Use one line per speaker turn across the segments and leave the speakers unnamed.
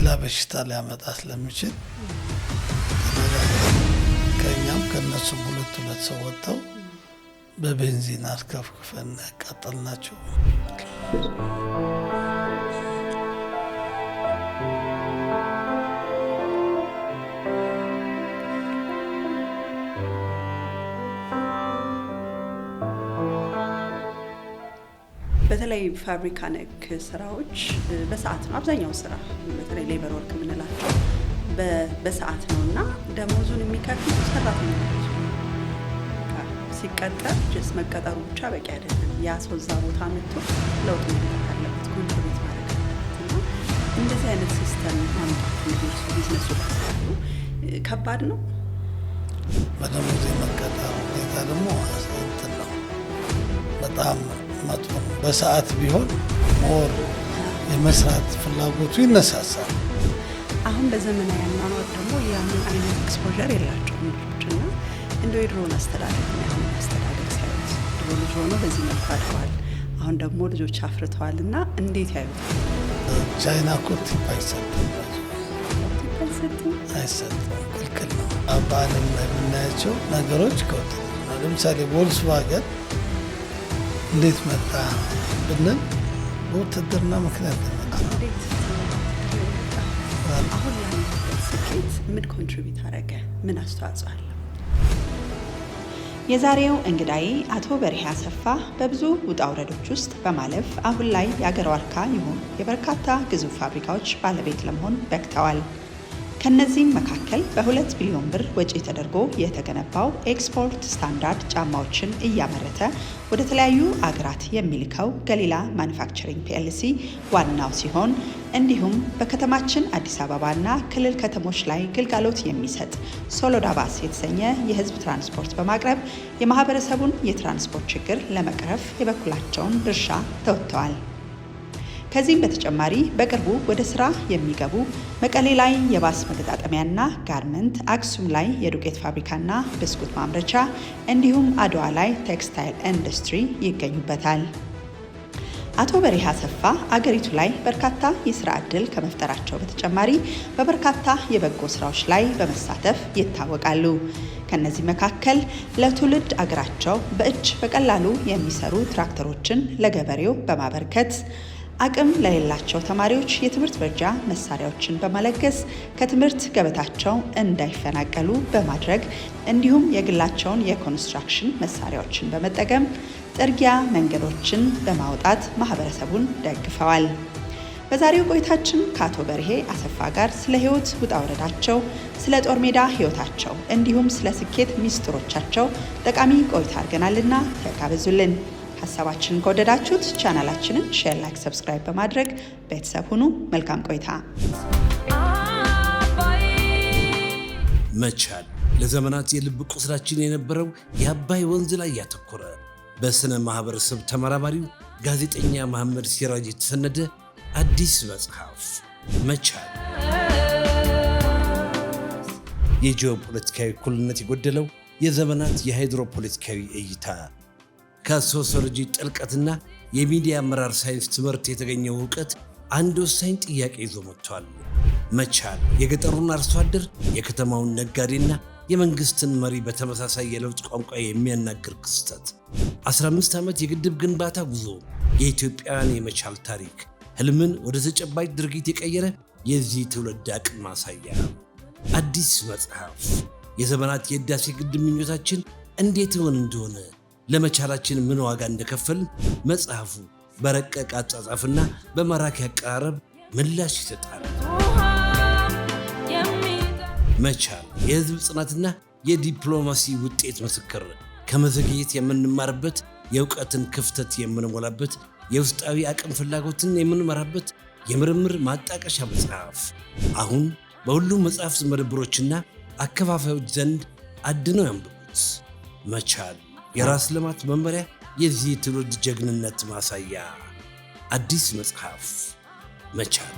ሌላ በሽታ ሊያመጣ ስለሚችል ከኛም ከነሱም ሁለት ሰው ወጣው በቤንዚን አርከፍክፈን ያቃጠልናቸው።
በተለይ ፋብሪካ ነክ ስራዎች በሰዓት ነው አብዛኛው ስራ በተለይ ሌበር ወርክ የምንላቸው በሰዓት ነውና ደሞዙን የሚከፍሉት ሰራተኞች ሲቀጠር ጀስ መቀጠሩ ብቻ በቂ አይደለም። ያ ሰው እዛ ቦታ መጥቶ ለውጥ ማምጣት አለበት፣ ኮንትሪቢዩት ማድረግ አለበት። እንደዚህ አይነት ሲስተም ማምጣት ልጆች ቢዝነሱ ካሉ ከባድ ነው።
በደሞዝ መቀጠሩ ሁኔታ ደግሞ እንትን ነው በጣም መጥፎ ነው። በሰዓት ቢሆን ሞር የመስራት ፍላጎቱ ይነሳሳል።
አሁን በዘመናዊ አኗኗር ደግሞ ያንን አይነት ኤክስፖዠር የላቸውም ልጆችና እንደው የድሮውን አስተዳደግ ነው ያሁን አስተዳደግ ሳይሆን ድሮ ልጅ ሆኖ በዚህ መልኩ አድገዋል። አሁን ደግሞ ልጆች አፍርተዋልና እንዴት ያዩታል?
ቻይና እኮ ቲፕ አይሰጥም፣ ክልክል ነው። በዓለም ላይ የምናያቸው ነገሮች ከወጥ ለምሳሌ ቮልክስዋገን እንዴት መጣ ብንል በውትድርና ምክንያት ነው።
አሁን ያለበት ስኬት ምን ኮንትሪቢዩት አደረገ? ምን አስተዋጽኦ አለው?
የዛሬው እንግዳይ አቶ በርሄ አሰፋ በብዙ ውጣ ውረዶች ውስጥ በማለፍ አሁን ላይ የአገር ዋርካ የሆኑ የበርካታ ግዙፍ ፋብሪካዎች ባለቤት ለመሆን በቅተዋል። ከነዚህም መካከል በ2 ቢሊዮን ብር ወጪ ተደርጎ የተገነባው ኤክስፖርት ስታንዳርድ ጫማዎችን እያመረተ ወደ ተለያዩ አገራት የሚልከው ገሊላ ማኑፋክቸሪንግ ፒኤልሲ ዋናው ሲሆን እንዲሁም በከተማችን አዲስ አበባና ክልል ከተሞች ላይ ግልጋሎት የሚሰጥ ሶሎዳ ባስ የተሰኘ የህዝብ ትራንስፖርት በማቅረብ የማህበረሰቡን የትራንስፖርት ችግር ለመቅረፍ የበኩላቸውን ድርሻ ተወጥተዋል። ከዚህም በተጨማሪ በቅርቡ ወደ ስራ የሚገቡ መቀሌ ላይ የባስ መገጣጠሚያና ጋርመንት፣ አክሱም ላይ የዱቄት ፋብሪካና ብስኩት ማምረቻ እንዲሁም አድዋ ላይ ቴክስታይል ኢንዱስትሪ ይገኙበታል። አቶ በርሄ አሰፋ አገሪቱ ላይ በርካታ የስራ ዕድል ከመፍጠራቸው በተጨማሪ በበርካታ የበጎ ስራዎች ላይ በመሳተፍ ይታወቃሉ። ከነዚህ መካከል ለትውልድ አገራቸው በእጅ በቀላሉ የሚሰሩ ትራክተሮችን ለገበሬው በማበርከት አቅም ለሌላቸው ተማሪዎች የትምህርት መርጃ መሳሪያዎችን በመለገስ ከትምህርት ገበታቸው እንዳይፈናቀሉ በማድረግ እንዲሁም የግላቸውን የኮንስትራክሽን መሳሪያዎችን በመጠቀም ጥርጊያ መንገዶችን በማውጣት ማህበረሰቡን ደግፈዋል። በዛሬው ቆይታችን ከአቶ በርሄ አሰፋ ጋር ስለ ህይወት ውጣ ውረዳቸው፣ ስለ ጦር ሜዳ ህይወታቸው እንዲሁም ስለ ስኬት ሚስጥሮቻቸው ጠቃሚ ቆይታ አድርገናልና ተጋበዙልን። ሀሳባችንን ከወደዳችሁት ቻናላችንን ሼር፣ ላይክ፣ ሰብስክራይብ በማድረግ ቤተሰብ ሁኑ። መልካም ቆይታ።
መቻል ለዘመናት የልብ ቁስላችን የነበረው የአባይ ወንዝ ላይ ያተኮረ በስነ ማህበረሰብ ተመራማሪው ጋዜጠኛ መሐመድ ሲራጅ የተሰነደ አዲስ መጽሐፍ መቻል የጂኦፖለቲካዊ እኩልነት የጎደለው የዘመናት የሃይድሮፖለቲካዊ እይታ ከሶሲዮሎጂ ጥልቀትና የሚዲያ አመራር ሳይንስ ትምህርት የተገኘው ዕውቀት አንድ ወሳኝ ጥያቄ ይዞ መጥቷል። መቻል የገጠሩን አርሶ አደር፣ የከተማውን ነጋዴና የመንግስትን መሪ በተመሳሳይ የለውጥ ቋንቋ የሚያናግር ክስተት። 15 ዓመት የግድብ ግንባታ ጉዞ፣ የኢትዮጵያውያን የመቻል ታሪክ፣ ህልምን ወደ ተጨባጭ ድርጊት የቀየረ የዚህ ትውልድ አቅም ማሳያ። አዲስ መጽሐፍ የዘመናት የህዳሴ ግድብ ምኞታችን እንዴት ሆን እንደሆነ ለመቻላችን ምን ዋጋ እንደከፈል መጽሐፉ በረቀቀ አጻጻፍና በማራኪ አቀራረብ ምላሽ ይሰጣል። መቻል የህዝብ ጽናትና የዲፕሎማሲ ውጤት ምስክር፣ ከመዘግየት የምንማርበት፣ የእውቀትን ክፍተት የምንሞላበት፣ የውስጣዊ አቅም ፍላጎትን የምንመራበት የምርምር ማጣቀሻ መጽሐፍ አሁን በሁሉም መጽሐፍት መደብሮችና አከፋፋዮች ዘንድ አድነው ያንብቡት። መቻል የራስ ልማት መመሪያ፣ የዚህ ትውልድ ጀግንነት ማሳያ። አዲስ መጽሐፍ መቻል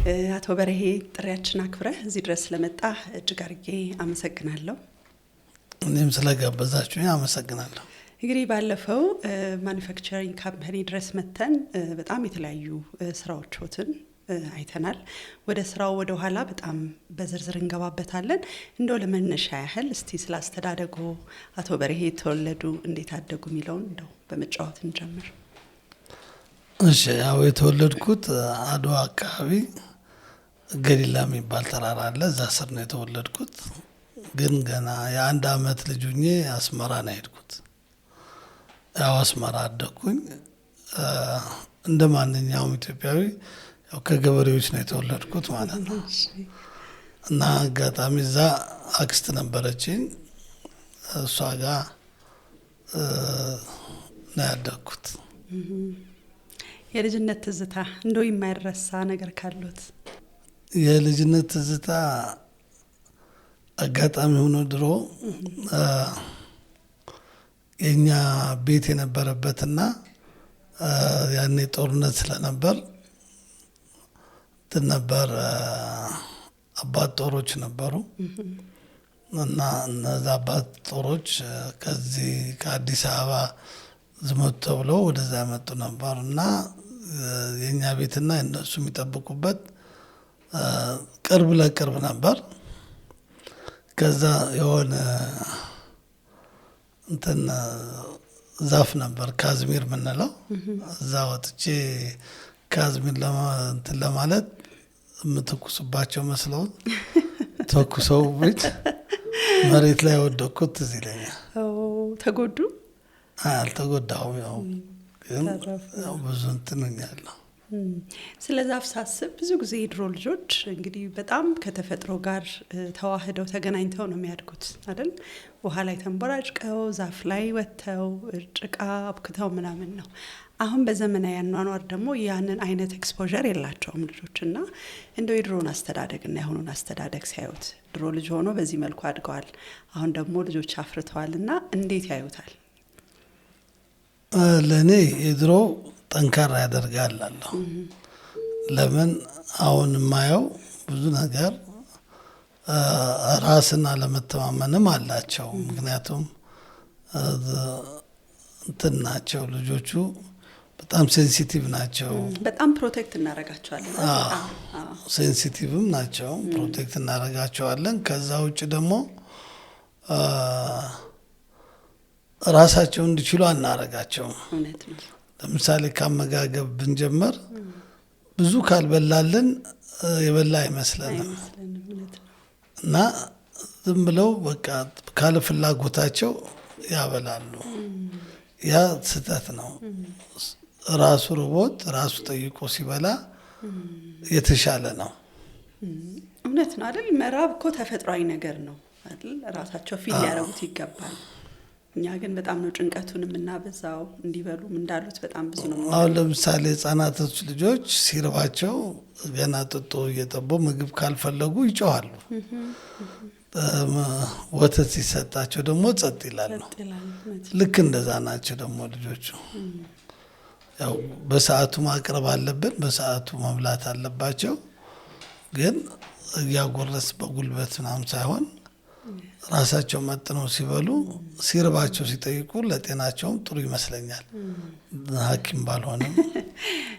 አቶ በርሄ ጥሪያችን አክብረህ እዚህ ድረስ ስለመጣ እጅግ አድርጌ አመሰግናለሁ።
እኔም ስለጋበዛችሁኝ አመሰግናለሁ።
እንግዲህ ባለፈው ማኑፋክቸሪንግ ካምፓኒ ድረስ መተን በጣም የተለያዩ ስራዎችን አይተናል። ወደ ስራው ወደ ኋላ በጣም በዝርዝር እንገባበታለን። እንደው ለመነሻ ያህል እስቲ ስላስተዳደጉ አቶ በርሄ የተወለዱ እንዴት አደጉ የሚለውን እንደው በመጫወት እንጀምር።
እሺ፣ ያው የተወለድኩት አድዋ አካባቢ ገሊላ የሚባል ተራራ አለ። እዛ ስር ነው የተወለድኩት። ግን ገና የ1 አመት ልጅ ሆኜ አስመራ ነው የሄድኩት። ያው አስመራ አደግኩኝ። እንደ ማንኛውም ኢትዮጵያዊ ያው ከገበሬዎች ነው የተወለድኩት ማለት ነው። እና አጋጣሚ እዛ አክስት ነበረችኝ። እሷ ጋር ነው ያደግኩት።
የልጅነት ትዝታ እንደው የማይረሳ ነገር ካሉት?
የልጅነት ትዝታ አጋጣሚ ሆኖ ድሮ የኛ ቤት የነበረበትና ያኔ ጦርነት ስለነበር ነበር አባት ጦሮች ነበሩ እና እነዛ አባት ጦሮች ከዚህ ከአዲስ አበባ ዝመቱ ተብለው ወደዛ መጡ ነበር እና የኛ ቤትና እነሱ የሚጠብቁበት ቅርብ ለቅርብ ነበር። ከዛ የሆነ እንትን ዛፍ ነበር ካዝሚር ምንለው። እዛ ወጥቼ ካዝሚር ለማለት የምተኩስባቸው መስለው ተኩሰው ብቻ መሬት ላይ ወደኩት። እዚህ ይለኛል።
ተጎዱ?
አልተጎዳሁም። ያው ብዙ እንትን ያለው
ስለ ዛፍ ሳስብ ብዙ ጊዜ የድሮ ልጆች እንግዲህ በጣም ከተፈጥሮ ጋር ተዋህደው ተገናኝተው ነው የሚያድጉት አይደል? ውሃ ላይ ተንቦራጭቀው ዛፍ ላይ ወጥተው ጭቃ አብክተው ምናምን ነው። አሁን በዘመናዊ አኗኗር ደግሞ ያንን አይነት ኤክስፖዠር የላቸውም ልጆችና እንደው የድሮን አስተዳደግና የአሁኑን አስተዳደግ ሲያዩት ድሮ ልጅ ሆኖ በዚህ መልኩ አድገዋል፣ አሁን ደግሞ ልጆች አፍርተዋልና እንዴት ያዩታል?
ለእኔ የድሮ ጠንካራ ያደርጋል አለሁ። ለምን አሁን የማየው ብዙ ነገር ራስን አለመተማመንም አላቸው። ምክንያቱም እንትን ናቸው ልጆቹ በጣም ሴንሲቲቭ ናቸው።
በጣም ፕሮቴክት እናረጋቸዋለን።
ሴንሲቲቭም ናቸው፣ ፕሮቴክት እናረጋቸዋለን። ከዛ ውጭ ደግሞ ራሳቸው እንዲችሉ አናረጋቸውም። ለምሳሌ ከአመጋገብ ብንጀምር ብዙ ካልበላልን የበላ አይመስለንም እና ዝም ብለው በቃ ካለ ፍላጎታቸው ያበላሉ። ያ ስህተት ነው። ራሱ ርቦት ራሱ ጠይቆ ሲበላ የተሻለ ነው።
እውነት ነው አይደል? መራብ እኮ ተፈጥሯዊ ነገር ነው አይደል? ራሳቸው ፊል ያደረጉት ይገባል። እኛ ግን በጣም ነው ጭንቀቱን የምናበዛው። እንዲበሉም እንዳሉት በጣም ብዙ ነው።
አሁን ለምሳሌ ህጻናቶች ልጆች ሲርባቸው ገና ጥጦ እየጠቡ ምግብ ካልፈለጉ ይጮሃሉ። ወተት ሲሰጣቸው ደግሞ ጸጥ ይላሉ። ልክ እንደዛ ናቸው ደግሞ ልጆቹ። ያው በሰዓቱ ማቅረብ አለብን፣ በሰዓቱ መብላት አለባቸው። ግን እያጎረስ በጉልበት ምናምን ሳይሆን ራሳቸው መጥነው ሲበሉ ሲርባቸው ሲጠይቁ ለጤናቸውም ጥሩ ይመስለኛል። ሐኪም ባልሆነም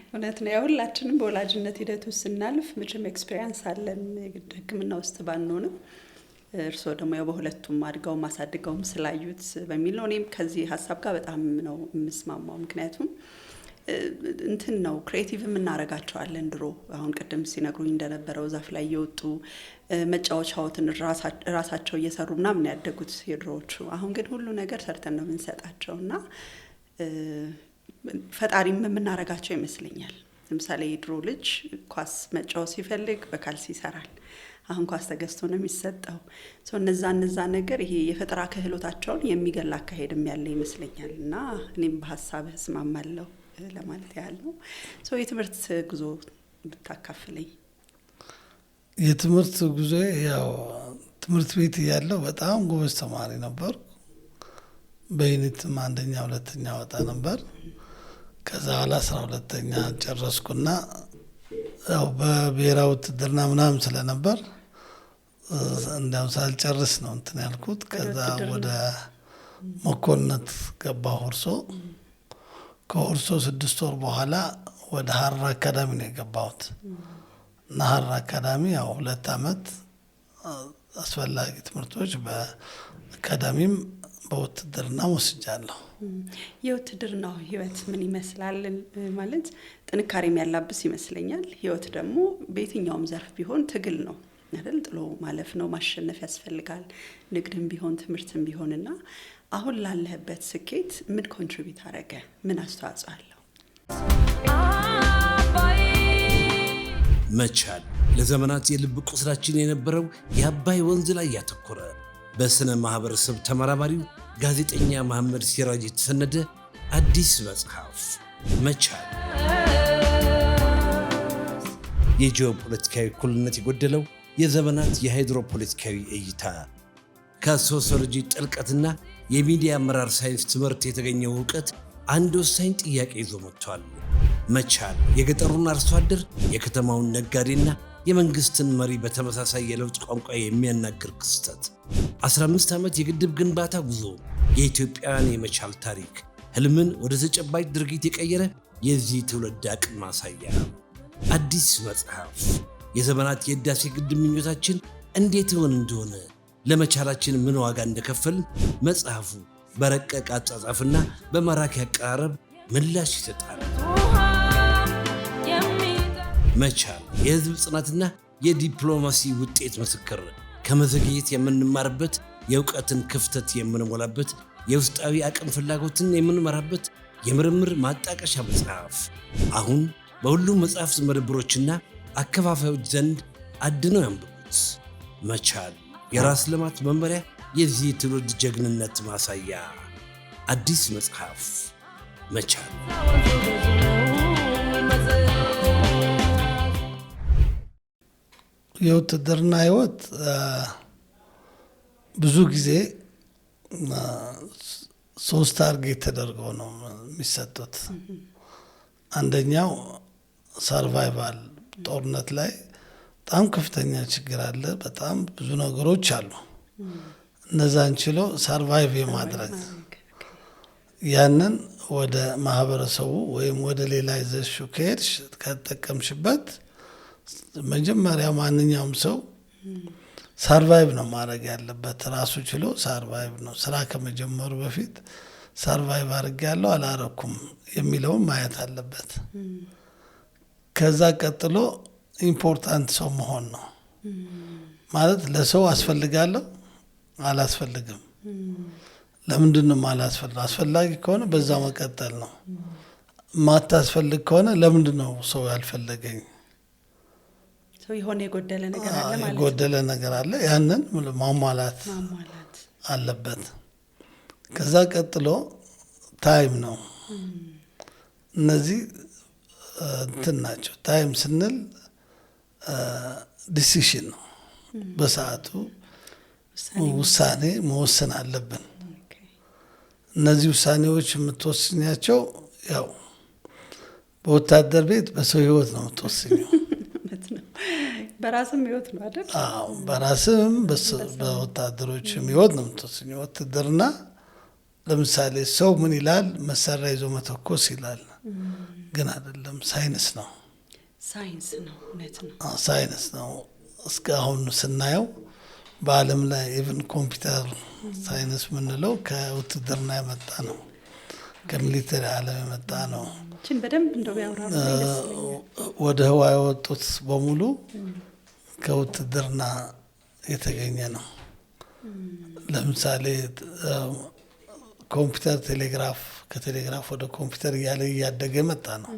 እውነት ነው። ሁላችንም በወላጅነት ሂደት ውስጥ ስናልፍ መቼም ኤክስፔሪንስ አለን ሕክምና ውስጥ ባንሆንም እርስዎ ደግሞ ያው በሁለቱም አድገው ማሳድገውም ስላዩት በሚል ነው። እኔም ከዚህ ሀሳብ ጋር በጣም ነው የምስማማው። ምክንያቱም እንትን ነው ክሬቲቭ እናረጋቸዋለን። ድሮ አሁን ቅድም ሲነግሩኝ እንደነበረው ዛፍ ላይ እየወጡ መጫወቻዎትን ራሳቸው እየሰሩ ምናምን ያደጉት የድሮዎቹ። አሁን ግን ሁሉ ነገር ሰርተን ነው የምንሰጣቸው እና ፈጣሪም የምናረጋቸው ይመስለኛል። ለምሳሌ የድሮ ልጅ ኳስ መጫወት ሲፈልግ በካልሲ ይሰራል። አሁን ኳስ ተገዝቶ ነው የሚሰጠው። እነዛ ነገር ይሄ የፈጠራ ክህሎታቸውን የሚገላ አካሄድም ያለ ይመስለኛል እና እኔም በሀሳብህ እስማማለሁ ለማለት ያህል ነው። የትምህርት ጉዞ ብታካፍለኝ።
የትምህርት ጉዞ ያው ትምህርት ቤት እያለሁ በጣም ጎበዝ ተማሪ ነበር። በዩኒትም 1ኛ 2ኛ ወጣ ነበር። ከዛ በኋላ 12ኛ ጨረስኩና ያው በብሔራዊ ውትድርና ምናምን ስለነበር እንዲያው ሳልጨርስ ነው እንትን ያልኩት። ከዛ ወደ መኮንነት ገባሁ ሁርሶ። ከሁርሶ 6 ወር በኋላ ወደ ሀረር አካዳሚ ነው የገባሁት እና ሀረር አካዳሚ ያው 2 ዓመት አስፈላጊ ትምህርቶች በአካዳሚም በውትድርና ወስጃለሁ።
የውትድርናው ህይወት ምን ይመስላል? ማለት ጥንካሬም ያላብስ ይመስለኛል። ህይወት ደግሞ በየትኛውም ዘርፍ ቢሆን ትግል ነው አይደል? ጥሎ ማለፍ ነው፣ ማሸነፍ ያስፈልጋል። ንግድም ቢሆን ትምህርትም ቢሆንና አሁን ላለህበት ስኬት ምን ኮንትሪቢዩት አደረገ? ምን አስተዋጽኦ አለው?
መቻል ለዘመናት የልብ ቁስላችን የነበረው የአባይ ወንዝ ላይ ያተኮረ በስነ ማህበረሰብ ተመራማሪው ጋዜጠኛ መሐመድ ሲራጅ የተሰነደ አዲስ መጽሐፍ መቻል። የጂኦፖለቲካዊ እኩልነት የጎደለው የዘመናት የሃይድሮፖለቲካዊ እይታ ከሶሲዮሎጂ ጥልቀትና የሚዲያ አመራር ሳይንስ ትምህርት የተገኘው እውቀት አንድ ወሳኝ ጥያቄ ይዞ መጥቷል። መቻል የገጠሩን አርሶ አደር፣ የከተማውን ነጋዴና የመንግስትን መሪ በተመሳሳይ የለውጥ ቋንቋ የሚያናግር ክስተት። 15 ዓመት የግድብ ግንባታ ጉዞ፣ የኢትዮጵያውያን የመቻል ታሪክ፣ ህልምን ወደ ተጨባጭ ድርጊት የቀየረ የዚህ ትውልድ አቅም ማሳያ። አዲስ መጽሐፍ የዘመናት የህዳሴ ግድብ ምኞታችን እንዴት እውን እንደሆነ፣ ለመቻላችን ምን ዋጋ እንደከፈል መጽሐፉ በረቀቀ አጻጻፍና በማራኪ አቀራረብ ምላሽ ይሰጣል። መቻል የህዝብ ጽናትና የዲፕሎማሲ ውጤት ምስክር፣ ከመዘግየት የምንማርበት፣ የእውቀትን ክፍተት የምንሞላበት፣ የውስጣዊ አቅም ፍላጎትን የምንመራበት የምርምር ማጣቀሻ መጽሐፍ አሁን በሁሉም መጽሐፍት መደብሮችና አከፋፋዮች ዘንድ አድነው ያንብቡት። መቻል የራስ ልማት መመሪያ፣ የዚህ ትውልድ ጀግንነት ማሳያ። አዲስ መጽሐፍ መቻል።
የውትድርና ህይወት ብዙ ጊዜ 3 ታርጌት ተደርገው ነው የሚሰጡት። አንደኛው ሰርቫይቫል፣ ጦርነት ላይ በጣም ከፍተኛ ችግር አለ፣ በጣም ብዙ ነገሮች አሉ። እነዛን ችሎ ሰርቫይቭ የማድረግ ያንን ወደ ማህበረሰቡ ወይም ወደ ሌላ ይዘሹ ከሄድሽ ከተጠቀምሽበት፣ መጀመሪያ ማንኛውም ሰው ሰርቫይቭ ነው ማድረግ ያለበት። ራሱ ችሎ ሰርቫይቭ ነው። ስራ ከመጀመሩ በፊት ሰርቫይቭ አድርጌያለሁ አላረኩም የሚለውን ማየት አለበት። ከዛ ቀጥሎ ኢምፖርታንት ሰው መሆን ነው ማለት፣ ለሰው አስፈልጋለሁ አላስፈልግም፣ ለምንድን ነው አላስፈልግ? አስፈላጊ ከሆነ በዛ መቀጠል ነው። ማታስፈልግ ከሆነ ለምንድን ነው ሰው ያልፈለገኝ?
ሰው የሆነ የጎደለ ነገር አለ ማለት ነው።
የጎደለ ነገር አለ፣ ያንን ማሟላት አለበት። ከዛ ቀጥሎ ታይም ነው። እነዚህ እንትን ናቸው። ታይም ስንል ዲሲሽን ነው። በሰዓቱ ውሳኔ መወሰን አለብን። እነዚህ ውሳኔዎች የምትወስኛቸው ያው በወታደር ቤት በሰው ህይወት ነው የምትወስኘው።
በራስም ህይወት ነው አይደል?
አዎ፣ በራስም በወታደሮችም ህይወት ነው የምትወስኘው። ውትድርና ለምሳሌ ሰው ምን ይላል? መሳሪያ ይዞ መተኮስ ይላል። ግን አይደለም፣ ሳይንስ ነው።
ሳይንስ ነው፣ እውነት ነው፣
ሳይንስ ነው። እስካሁን ስናየው በዓለም ላይ ኢቭን ኮምፒውተር ሳይንስ የምንለው ከውትድርና የመጣ ነው፣ ከሚሊተሪ ዓለም የመጣ ነው።
እችን በደንብ እንደው ያወራሩ።
ወደ ህዋ የወጡት በሙሉ ከውትድርና የተገኘ ነው። ለምሳሌ ኮምፒውተር፣ ቴሌግራፍ፣ ከቴሌግራፍ ወደ ኮምፒውተር እያለ እያደገ የመጣ ነው።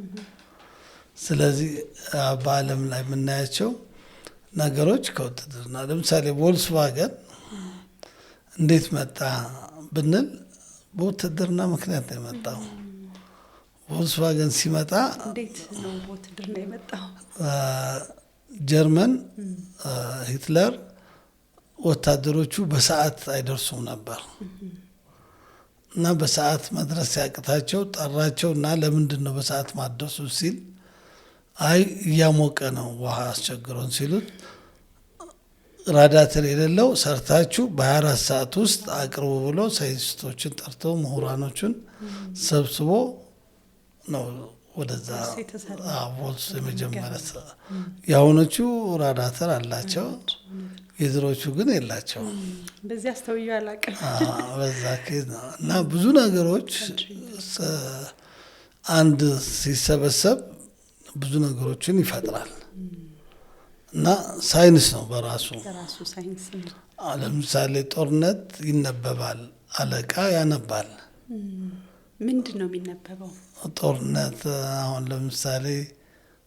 ስለዚህ በዓለም ላይ የምናያቸው ነገሮች ከውትድርና፣ ለምሳሌ ቮልስዋገን እንዴት መጣ ብንል በውትድርና ምክንያት ነው የመጣው። ቮልስዋገን ሲመጣ
እንዴት ነው በውትድርና የመጣው?
ጀርመን ሂትለር ወታደሮቹ በሰዓት አይደርሱም ነበር እና በሰዓት መድረስ ሲያቅታቸው ጠራቸው እና ለምንድን ነው በሰዓት ማድረሱ ሲል አይ እያሞቀ ነው ውሃ አስቸግሮን ሲሉት ራዳተር የሌለው ሰርታችሁ በ24 ሰዓት ውስጥ አቅርቡ ብሎ ሳይንቲስቶችን ጠርቶ ምሁራኖቹን ሰብስቦ ነው ወደዛ ቮልስ የመጀመሪያ የአሁኖቹ ራዳተር አላቸው፣ የድሮቹ ግን የላቸውም።
በዚህ አስተውዬ አላውቅም።
በዛ ኬዝ ነው እና ብዙ ነገሮች አንድ ሲሰበሰብ ብዙ ነገሮችን ይፈጥራል እና ሳይንስ ነው በራሱ
ሳይንስ ነው።
ለምሳሌ ጦርነት ይነበባል፣ አለቃ ያነባል።
ምንድን ነው የሚነበበው?
ጦርነት አሁን ለምሳሌ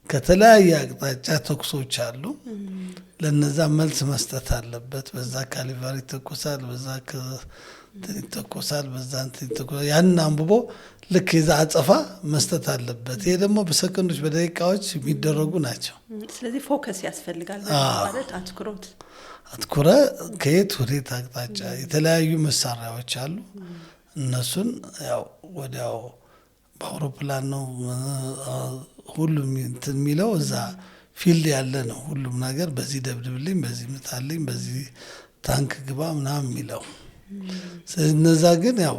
ከተለያየ አቅጣጫ ተኩሶች አሉ። ለነዛ መልስ መስጠት አለበት። በዛ ካሊቨር ይተኮሳል፣ በዛ ይተኮሳል፣ በዛ ይተኮሳል። ያንን አንብቦ ልክ የዛ አጸፋ መስጠት አለበት። ይሄ ደግሞ በሰከንዶች በደቂቃዎች የሚደረጉ ናቸው።
ስለዚህ ፎከስ ያስፈልጋል ማለት አትኩረ
ከየት ወዴት አቅጣጫ የተለያዩ መሳሪያዎች አሉ። እነሱን ያው ወዲያው በአውሮፕላን ነው ሁሉም እንትን የሚለው እዛ ፊልድ ያለ ነው። ሁሉም ነገር በዚህ ደብድብልኝ፣ በዚህ ምታልኝ፣ በዚህ ታንክ ግባ ምናምን የሚለው እነዛ ግን ያው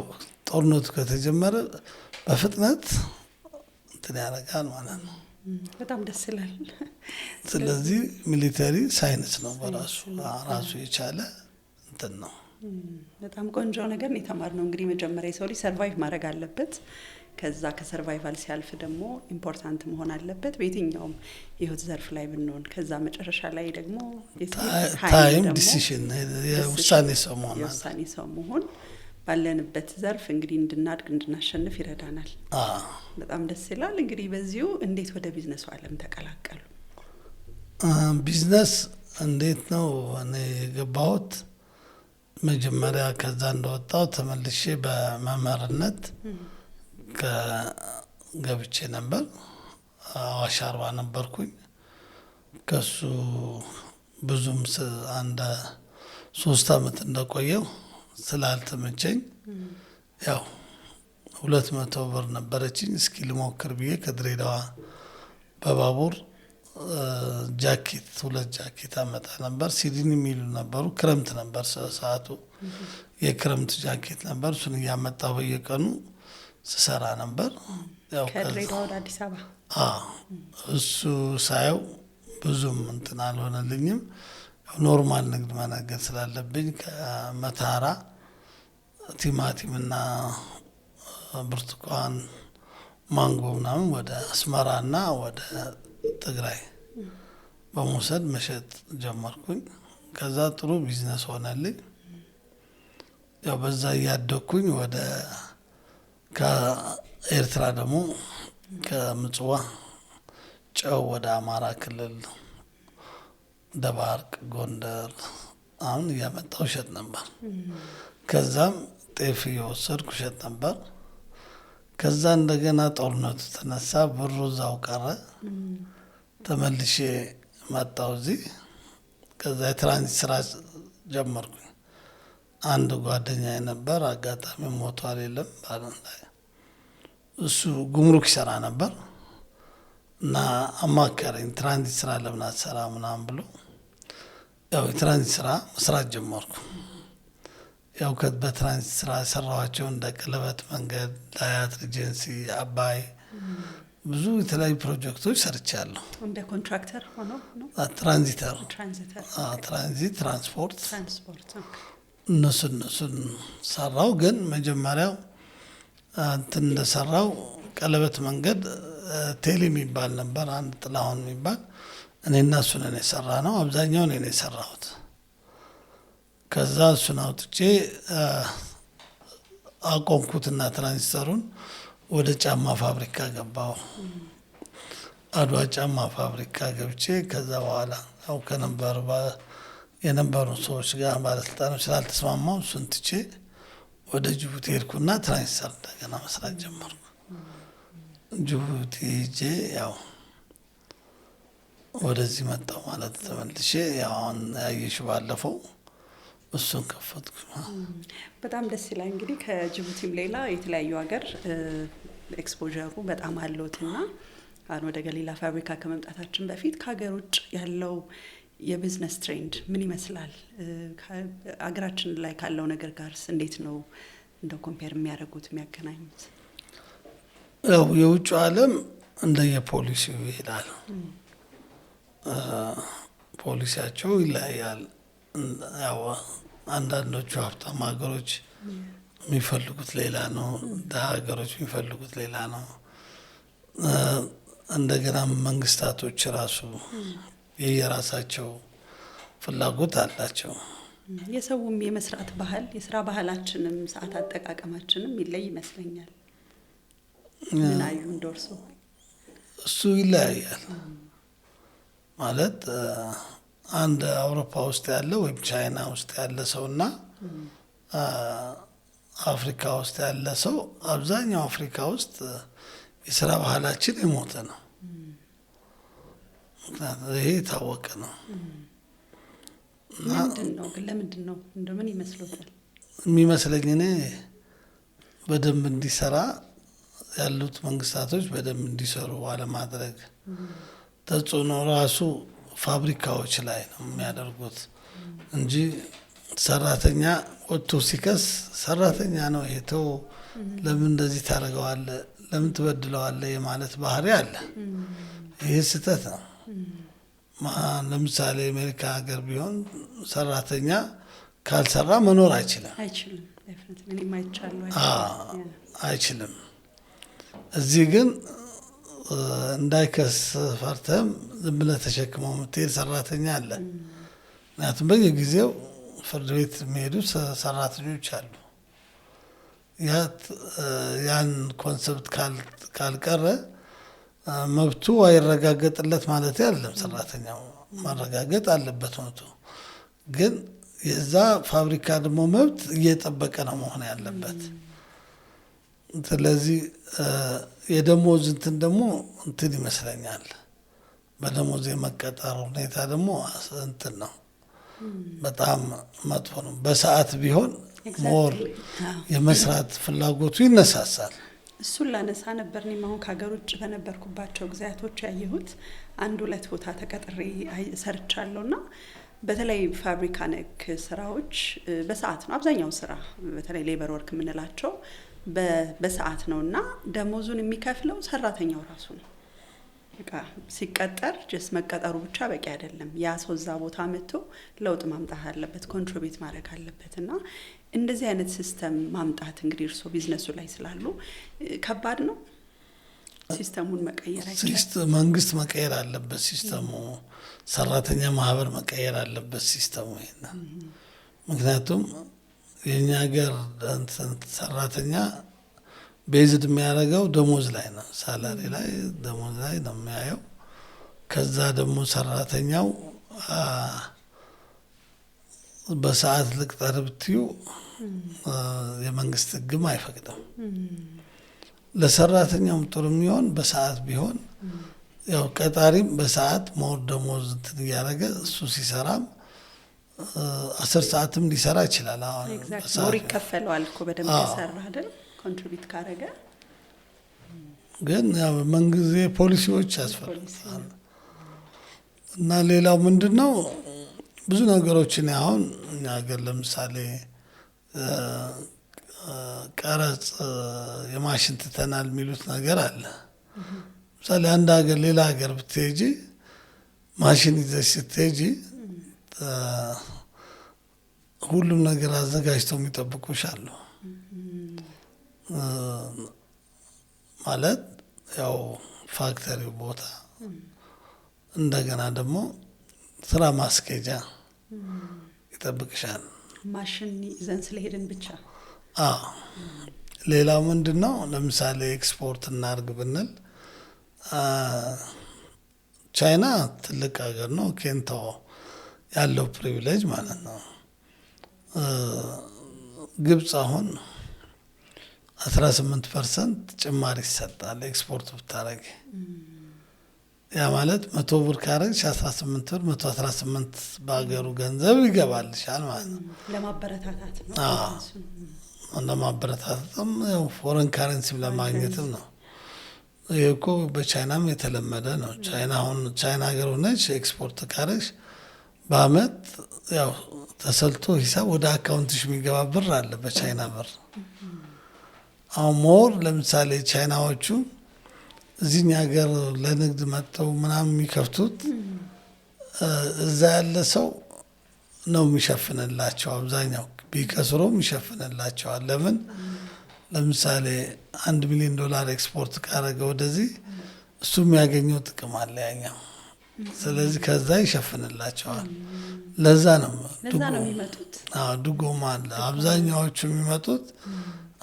ጦርነቱ ከተጀመረ በፍጥነት እንትን ያደርጋል ማለት ነው።
በጣም ደስ ይላል።
ስለዚህ ሚሊተሪ ሳይንስ ነው በራሱ ራሱ የቻለ እንትን ነው።
በጣም ቆንጆ ነገር ነው የተማርነው። እንግዲህ መጀመሪያ የሰው ልጅ ሰርቫይቭ ማድረግ አለበት። ከዛ ከሰርቫይቫል ሲያልፍ ደግሞ ኢምፖርታንት መሆን አለበት በየትኛውም የህይወት ዘርፍ ላይ ብንሆን። ከዛ መጨረሻ ላይ ደግሞ
ታይም ዲሲሽን የውሳኔ ሰው መሆን
ባለንበት ዘርፍ እንግዲህ እንድናድግ እንድናሸንፍ ይረዳናል። በጣም ደስ ይላል። እንግዲህ በዚሁ እንዴት ወደ ቢዝነሱ ዓለም ተቀላቀሉ?
ቢዝነስ እንዴት ነው እኔ የገባሁት? መጀመሪያ ከዛ እንደወጣው ተመልሼ በመምህርነት ገብቼ ነበር። አዋሽ አርባ ነበርኩኝ። ከሱ ብዙም አንድ 3 አመት እንደቆየው ስላልተመቸኝ ያው 200 ብር ነበረችኝ። እስኪ ልሞክር ብዬ ከድሬዳዋ በባቡር ጃኬት 2 ጃኬት አመጣ ነበር። ሲዲን የሚሉ ነበሩ። ክረምት ነበር ሰዓቱ፣ የክረምት ጃኬት ነበር። እሱን እያመጣሁ በየቀኑ ስሰራ ነበር።
ያው ከድሬዳዋ ወደ አዲስ አበባ
እሱ ሳየው ብዙም እንትን አልሆነልኝም። ኖርማል ንግድ መነገድ ስላለብኝ ከመታራ ቲማቲምና ብርቱካን፣ ማንጎ ምናምን ወደ አስመራና ወደ ትግራይ በመውሰድ መሸጥ ጀመርኩኝ። ከዛ ጥሩ ቢዝነስ ሆነልኝ። ያው በዛ እያደኩኝ ወደ ከኤርትራ ደግሞ ከምጽዋ ጨው ወደ አማራ ክልል ደባርቅ፣ ጎንደር አሁን እያመጣው እሸጥ ነበር። ከዛም ጤፍ እየወሰድኩ እሸጥ ነበር። ከዛ እንደገና ጦርነቱ ተነሳ፣ ብሩ እዛው ቀረ። ተመልሼ መጣሁ እዚህ። ከዛ የትራንዚት ስራ ጀመርኩኝ። አንድ ጓደኛ ነበር፣ አጋጣሚ ሞቷል። የለም እሱ ጉምሩክ ይሰራ ነበር እና አማከረኝ፣ ትራንዚት ስራ ለምን አትሰራ ምናምን ብሎ ያው የትራንዚት ስራ መስራት ጀመርኩ። ያው በትራንዚት ስራ የሰራኋቸው እንደ ቀለበት መንገድ፣ ላያት ኤጀንሲ፣ አባይ ብዙ የተለያዩ ፕሮጀክቶች ሰርቻለሁ።
እንደ ኮንትራክተር ሆኖ ነው?
ትራንዚት ትራንስፖርት እነሱን ሰራው። ግን መጀመሪያው እንትን እንደሰራው ቀለበት መንገድ ቴሌ የሚባል ነበር፣ አንድ ጥላሁን የሚባል እኔና እሱ ነን የሰራ ነው። አብዛኛው እኔ ነው የሰራሁት። ከዛ እሱን አውጥቼ አቆምኩትና ትራንዚስተሩን ወደ ጫማ ፋብሪካ ገባሁ። አድዋ ጫማ ፋብሪካ ገብቼ ከዛ በኋላ ያው የነበሩ ሰዎች ጋር ባለስልጣኖች ስላልተስማማው እሱን ትቼ ወደ ጅቡቲ ሄድኩና ትራንዚስተር እንደገና መስራት ጀመርኩ። ጅቡቲ ሄጄ ያው ወደዚህ መጣሁ ማለት ተመልሼ ያው አሁን ያየሽው ባለፈው እሱን ከፈትኩ።
በጣም ደስ ይላል። እንግዲህ ከጅቡቲም ሌላ የተለያዩ ሀገር ኤክስፖዠሩ በጣም አለውትና አሁን ወደ ገሊላ ፋብሪካ ከመምጣታችን በፊት ከሀገር ውጭ ያለው የቢዝነስ ትሬንድ ምን ይመስላል? አገራችን ላይ ካለው ነገር ጋር እንዴት ነው እንደው ኮምፔር የሚያደርጉት የሚያገናኙት?
ያው የውጭ ዓለም እንደየፖሊሲው ይሄዳል። ፖሊሲያቸው ይለያያል። ያው አንዳንዶቹ ሀብታም ሀገሮች የሚፈልጉት ሌላ ነው፣ ደሀ ሀገሮች የሚፈልጉት ሌላ ነው። እንደገና መንግስታቶች ራሱ የየራሳቸው ፍላጎት አላቸው።
የሰውም የመስራት ባህል የስራ ባህላችንም ሰዓት አጠቃቀማችንም ይለይ ይመስለኛል። ምን አዩ እንደርሱ?
እሱ ይለያያል ማለት አንድ አውሮፓ ውስጥ ያለ ወይም ቻይና ውስጥ ያለ ሰውና አፍሪካ ውስጥ ያለ ሰው፣ አብዛኛው አፍሪካ ውስጥ የስራ ባህላችን የሞተ ነው። ምክንያቱም ይሄ የታወቀ ነው።
ምንድነው ግን ለምንድነው እንደምን ይመስሎታል?
የሚመስለኝ እኔ በደንብ እንዲሰራ ያሉት መንግስታቶች በደንብ እንዲሰሩ አለማድረግ ተጽዕኖ ራሱ ፋብሪካዎች ላይ ነው የሚያደርጉት እንጂ ሰራተኛ ወጥቶ ሲከስ ሰራተኛ ነው ይሄ ተው፣ ለምን እንደዚህ ታደርገዋለህ፣ ለምን ትበድለዋለህ የማለት ባህሪ አለ። ይሄ ስህተት ነው። ለምሳሌ አሜሪካ ሀገር ቢሆን ሰራተኛ ካልሰራ መኖር አይችልም። አይችልም። እዚህ ግን እንዳይከስ ፈርተም ዝም ብለህ ተሸክመው የምትሄድ ሰራተኛ አለ። ምክንያቱም በየጊዜው ፍርድ ቤት የሚሄዱ ሰራተኞች አሉ። ያን ኮንሰፕት ካልቀረ መብቱ አይረጋገጥለት ማለት አይደለም። ሰራተኛው ማረጋገጥ አለበት መብቱ። ግን የዛ ፋብሪካ ደግሞ መብት እየጠበቀ ነው መሆን ያለበት። ስለዚህ የደሞዝ እንትን ደግሞ እንትን ይመስለኛል። በደሞዝ የመቀጠር ሁኔታ ደግሞ እንትን ነው፣ በጣም መጥፎ ነው። በሰዓት ቢሆን ሞር የመስራት ፍላጎቱ ይነሳሳል።
እሱን ላነሳ ነበር። እኔም አሁን ከሀገር ውጭ በነበርኩባቸው ጊዜያቶች ያየሁት 1-2 ቦታ ተቀጥሬ ሰርቻለሁና በተለይ ፋብሪካ ነክ ስራዎች በሰዓት ነው አብዛኛው ስራ። በተለይ ሌበር ወርክ የምንላቸው በሰዓት ነውና ደሞዙን የሚከፍለው ሰራተኛው ራሱ ነው። በቃ ሲቀጠር ጀስ መቀጠሩ ብቻ በቂ አይደለም። ያ ሰው እዛ ቦታ መጥቶ ለውጥ ማምጣት አለበት፣ ኮንትሪቢዩት ማድረግ አለበትና እንደዚህ አይነት ሲስተም ማምጣት እንግዲህ እርሶ ቢዝነሱ ላይ ስላሉ ከባድ ነው። ሲስተሙን መቀየር አይቻልም።
መንግስት መቀየር አለበት ሲስተሙ፣ ሰራተኛ ማህበር መቀየር አለበት ሲስተሙ ይሄን። ምክንያቱም የኛ ሀገር ሰራተኛ ቤዝድ የሚያደርገው ደሞዝ ላይ ነው፣ ሳላሪ ላይ ደሞዝ ላይ ነው የሚያየው። ከዛ ደግሞ ሰራተኛው በሰዓት ልቅጠር ብትዩ የመንግስት ህግም አይፈቅድም። ለሰራተኛውም ጥሩ የሚሆን በሰዓት ቢሆን፣ ያው ቀጣሪም በሰዓት ሞር ደሞዝ እንትን እያደረገ እሱ ሲሰራም 10 ሰዓትም ሊሰራ ይችላል። አሁን
ሞር ይከፈለዋል እኮ በደንብ የሰራ አይደል ኮንትሪቢዩት ካደረገ።
ግን ያው መንግስት ፖሊሲዎች ያስፈልጋል። እና ሌላው ምንድነው ብዙ ነገሮችን አሁን እኛ ሀገር ለምሳሌ ቀረጽ የማሽን ትተናል የሚሉት ነገር አለ። ምሳሌ አንድ ሀገር ሌላ ሀገር ብትሄጂ ማሽን ይዘሽ ስትሄጂ ሁሉም ነገር አዘጋጅተው የሚጠብቁሽ አሉ። ማለት ያው ፋክተሪው ቦታ እንደገና ደግሞ ስራ ማስኬጃ ይጠብቅሻል።
ማሽን ይዘን ስለሄድን ብቻ።
ሌላው ምንድነው ለምሳሌ ኤክስፖርት እናርግ ብንል ቻይና ትልቅ ሀገር ነው፣ ኬንቶ ያለው ፕሪቪሌጅ ማለት ነው። ግብጽ አሁን 18% ጭማሪ ይሰጣል ኤክስፖርት ብታረጊ። ያ ማለት 100 ብር ካረግሽ 18 ብር 118 በሀገሩ ገንዘብ ይገባልሻል ማለት ነው።
ለማበረታታት ነው።
ለማበረታታትም ያው ፎረን ካረንሲ ለማግኘትም ነው። ይሄ እኮ በቻይናም የተለመደ ነው። ቻይና አሁን ቻይና ሀገር ሆነች ኤክስፖርት ካረሽ በአመት ያው ተሰልቶ ሂሳብ ወደ አካውንትሽ የሚገባ ብር አለ በቻይና ብር። አሁን ሞር ለምሳሌ ቻይናዎቹ እዚህኛ ሀገር ለንግድ መጥተው ምናምን የሚከፍቱት እዛ ያለ ሰው ነው የሚሸፍንላቸው። አብዛኛው ቢከስሮም ይሸፍንላቸዋል። ለምን ለምሳሌ $1 ሚሊዮን ኤክስፖርት ካረገ ወደዚህ እሱ የሚያገኘው ጥቅም አለ ያኛው። ስለዚህ ከዛ ይሸፍንላቸዋል። ለዛ ነው
የሚመጡት።
ድጎማ አለ። አብዛኛዎቹ የሚመጡት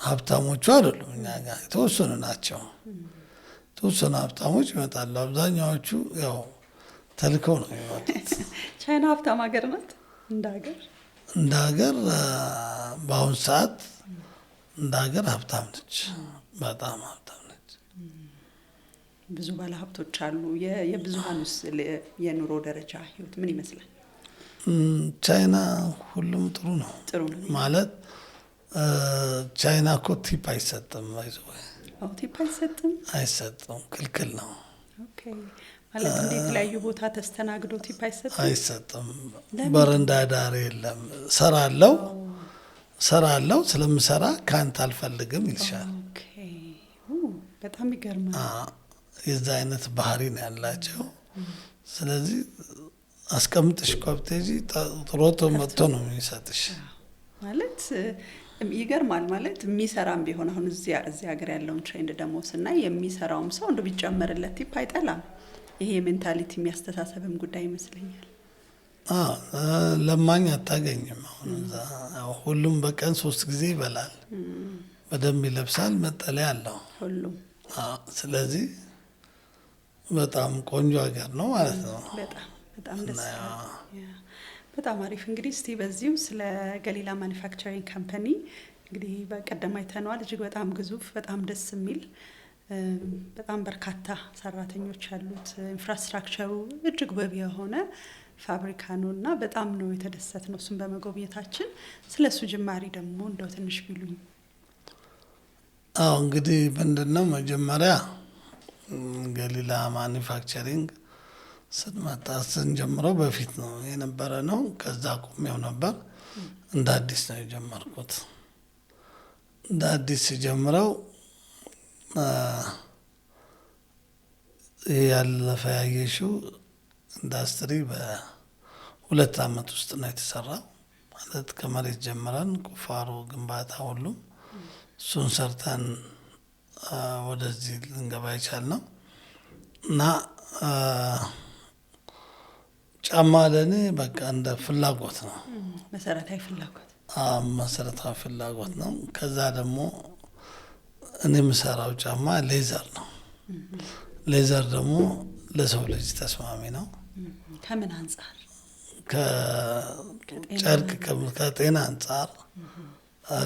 ሀብታሞቹ አይደሉም፣ እኛ ጋር የተወሰኑ ናቸው። የተወሰኑ ሀብታሞች ይመጣሉ። አብዛኛዎቹ ያው ተልከው ነው የሚመጡት።
ቻይና ሀብታም ሀገር ናት። እንደ ሀገር
በአሁኑ ሰዓት እንደ ሀገር ሀብታም ነች፣ በጣም ሀብታም ነች።
ብዙ ባለ ሀብቶች አሉ። የብዙሀኑስ የኑሮ ደረጃ ህይወት ምን ይመስላል?
ቻይና ሁሉም ጥሩ ነው ማለት ቻይና እኮ ቲፕ አይሰጥም።
ቲፕ
አይሰጥም፣ ክልክል ነው።
ማለት እንደ የተለያዩ ቦታ ተስተናግዶ ቲፕ
አይሰጥም። በረንዳ ዳር የለም። ሰራለው ስለምሰራ ካንተ አልፈልግም ይልሻል።
በጣም ይገርማል።
የዛ አይነት ባህሪ ነው ያላቸው። ስለዚህ አስቀምጥሽ ኮብቴጂ ጥሮቶ መጥቶ ነው የሚሰጥሽ።
ማለት ይገርማል። ማለት የሚሰራም ቢሆን አሁን እዚህ ሀገር ያለውን ትሬንድ ደግሞ ስናይ የሚሰራውም ሰው እንደ ቢጨመርለት ቲፕ አይጠላም። ይሄ ሜንታሊቲ የሚያስተሳሰብም ጉዳይ ይመስለኛል።
ለማኝ አታገኝም። አሁን እዛ ሁሉም በቀን 3 ጊዜ ይበላል፣ በደንብ ይለብሳል፣ መጠለያ አለው
ሁሉም።
ስለዚህ በጣም ቆንጆ ሀገር ነው ማለት ነው።
በጣም ደስ ይላል። በጣም አሪፍ። እንግዲህ እስቲ በዚሁ ስለ ገሊላ ማኒፋክቸሪንግ ካምፓኒ እንግዲህ በቀደም አይተነዋል። እጅግ በጣም ግዙፍ፣ በጣም ደስ የሚል በጣም በርካታ ሰራተኞች ያሉት ኢንፍራስትራክቸሩ እጅግ ውብ የሆነ ፋብሪካ ነው እና በጣም ነው የተደሰትነው እሱን በመጎብኘታችን። ስለሱ ጅማሬ ደግሞ እንደው ትንሽ ቢሉኝ።
እንግዲህ ምንድነው መጀመሪያ ገሊላ ማኒፋክቸሪንግ ስንጀምረው በፊት ነው የነበረ ነው። ከዛ ቁሜው ነበር። እንደ አዲስ ነው የጀመርኩት። እንደ አዲስ ሲጀምረው ያለፈ ያየሽው ኢንዱስትሪ በ2 አመት ውስጥ ነው የተሰራው። ማለት ከመሬት ጀምረን ቁፋሮ፣ ግንባታ ሁሉም እሱን ሰርተን ወደዚህ ልንገባ የቻልነው እና ጫማ ለእኔ በቃ እንደ ፍላጎት ነው፣
መሰረታዊ
ፍላጎት ነው። ከዛ ደግሞ እኔ የምሰራው ጫማ ሌዘር ነው። ሌዘር ደግሞ ለሰው ልጅ ተስማሚ ነው።
ከምን አንጻር?
ከጨርቅ ከጤና አንጻር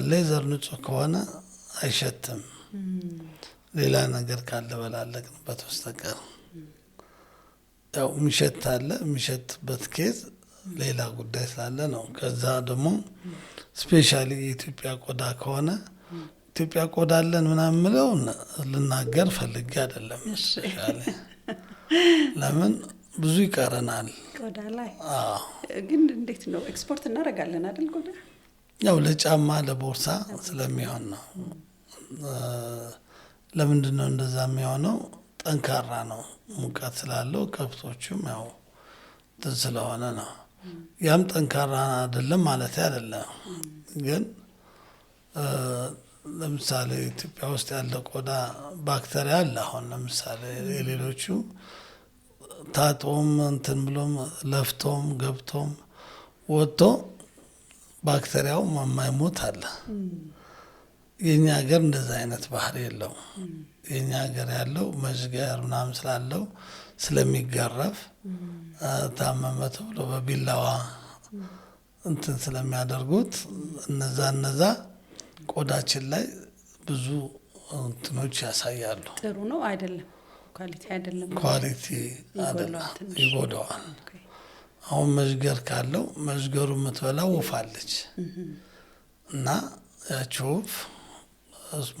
ሌዘር ንጹህ ከሆነ አይሸትም፣ ሌላ ነገር ካለ በላለቅንበት በስተቀር። ያው የሚሸት አለ፣ የሚሸትበት ኬዝ ሌላ ጉዳይ ስላለ ነው። ከዛ ደግሞ ስፔሻሊ የኢትዮጵያ ቆዳ ከሆነ ኢትዮጵያ ቆዳ አለን ምናምን ምለው ልናገር ፈልጌ አይደለም። ለምን ብዙ ይቀረናል
ቆዳ ላይ። ግን እንዴት ነው ኤክስፖርት እናደርጋለን አይደል? ቆዳ
ያው ለጫማ ለቦርሳ ስለሚሆን ነው። ለምንድን ነው እንደዛ የሚሆነው? ጠንካራ ነው፣ ሙቀት ስላለው ከብቶቹም ያው ስለሆነ ነው። ያም ጠንካራ አይደለም ማለት አይደለም። ግን ለምሳሌ ኢትዮጵያ ውስጥ ያለ ቆዳ ባክቴሪያ አለ። አሁን ለምሳሌ የሌሎቹ ታጦም እንትን ብሎም ለፍቶም ገብቶም ወጥቶ ባክቴሪያው የማይሞት አለ። የኛ ሀገር እንደዛ አይነት ባህሪ የለውም። የኛ ሀገር ያለው መዥገር ምናምን ስላለው ስለሚገረፍ ታመመ ተብሎ በቢላዋ እንትን ስለሚያደርጉት እነዛ ቆዳችን ላይ ብዙ እንትኖች ያሳያሉ።
ጥሩ ነው አይደለም? ኳሊቲ አይደለም፣
ይጎዳዋል። አሁን መዥገር ካለው መዥገሩ የምትበላው ወፍ አለች እና ያቺ ወፍ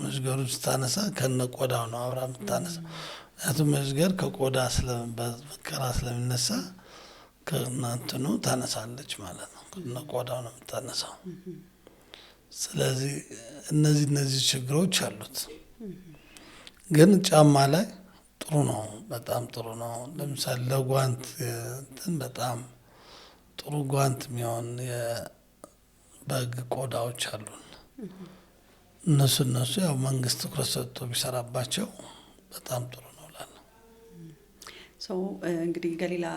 መዥገሩ ስታነሳ ከነ ቆዳው ነው አብራ የምታነሳ። ምክንያቱም መዥገር ከቆዳ መከራ ስለሚነሳ ከእናንትኑ ታነሳለች ማለት ነው። ከነ ቆዳው ነው የምታነሳው። ስለዚህ እነዚህ ችግሮች አሉት። ግን ጫማ ላይ ጥሩ ነው፣ በጣም ጥሩ ነው። ለምሳሌ ለጓንት በጣም ጥሩ ጓንት የሚሆን የበግ ቆዳዎች አሉን። እነሱ ያው መንግስት ትኩረት ሰጥቶ ቢሰራባቸው በጣም ጥሩ ነው እላለሁ።
እንግዲህ ገሊላ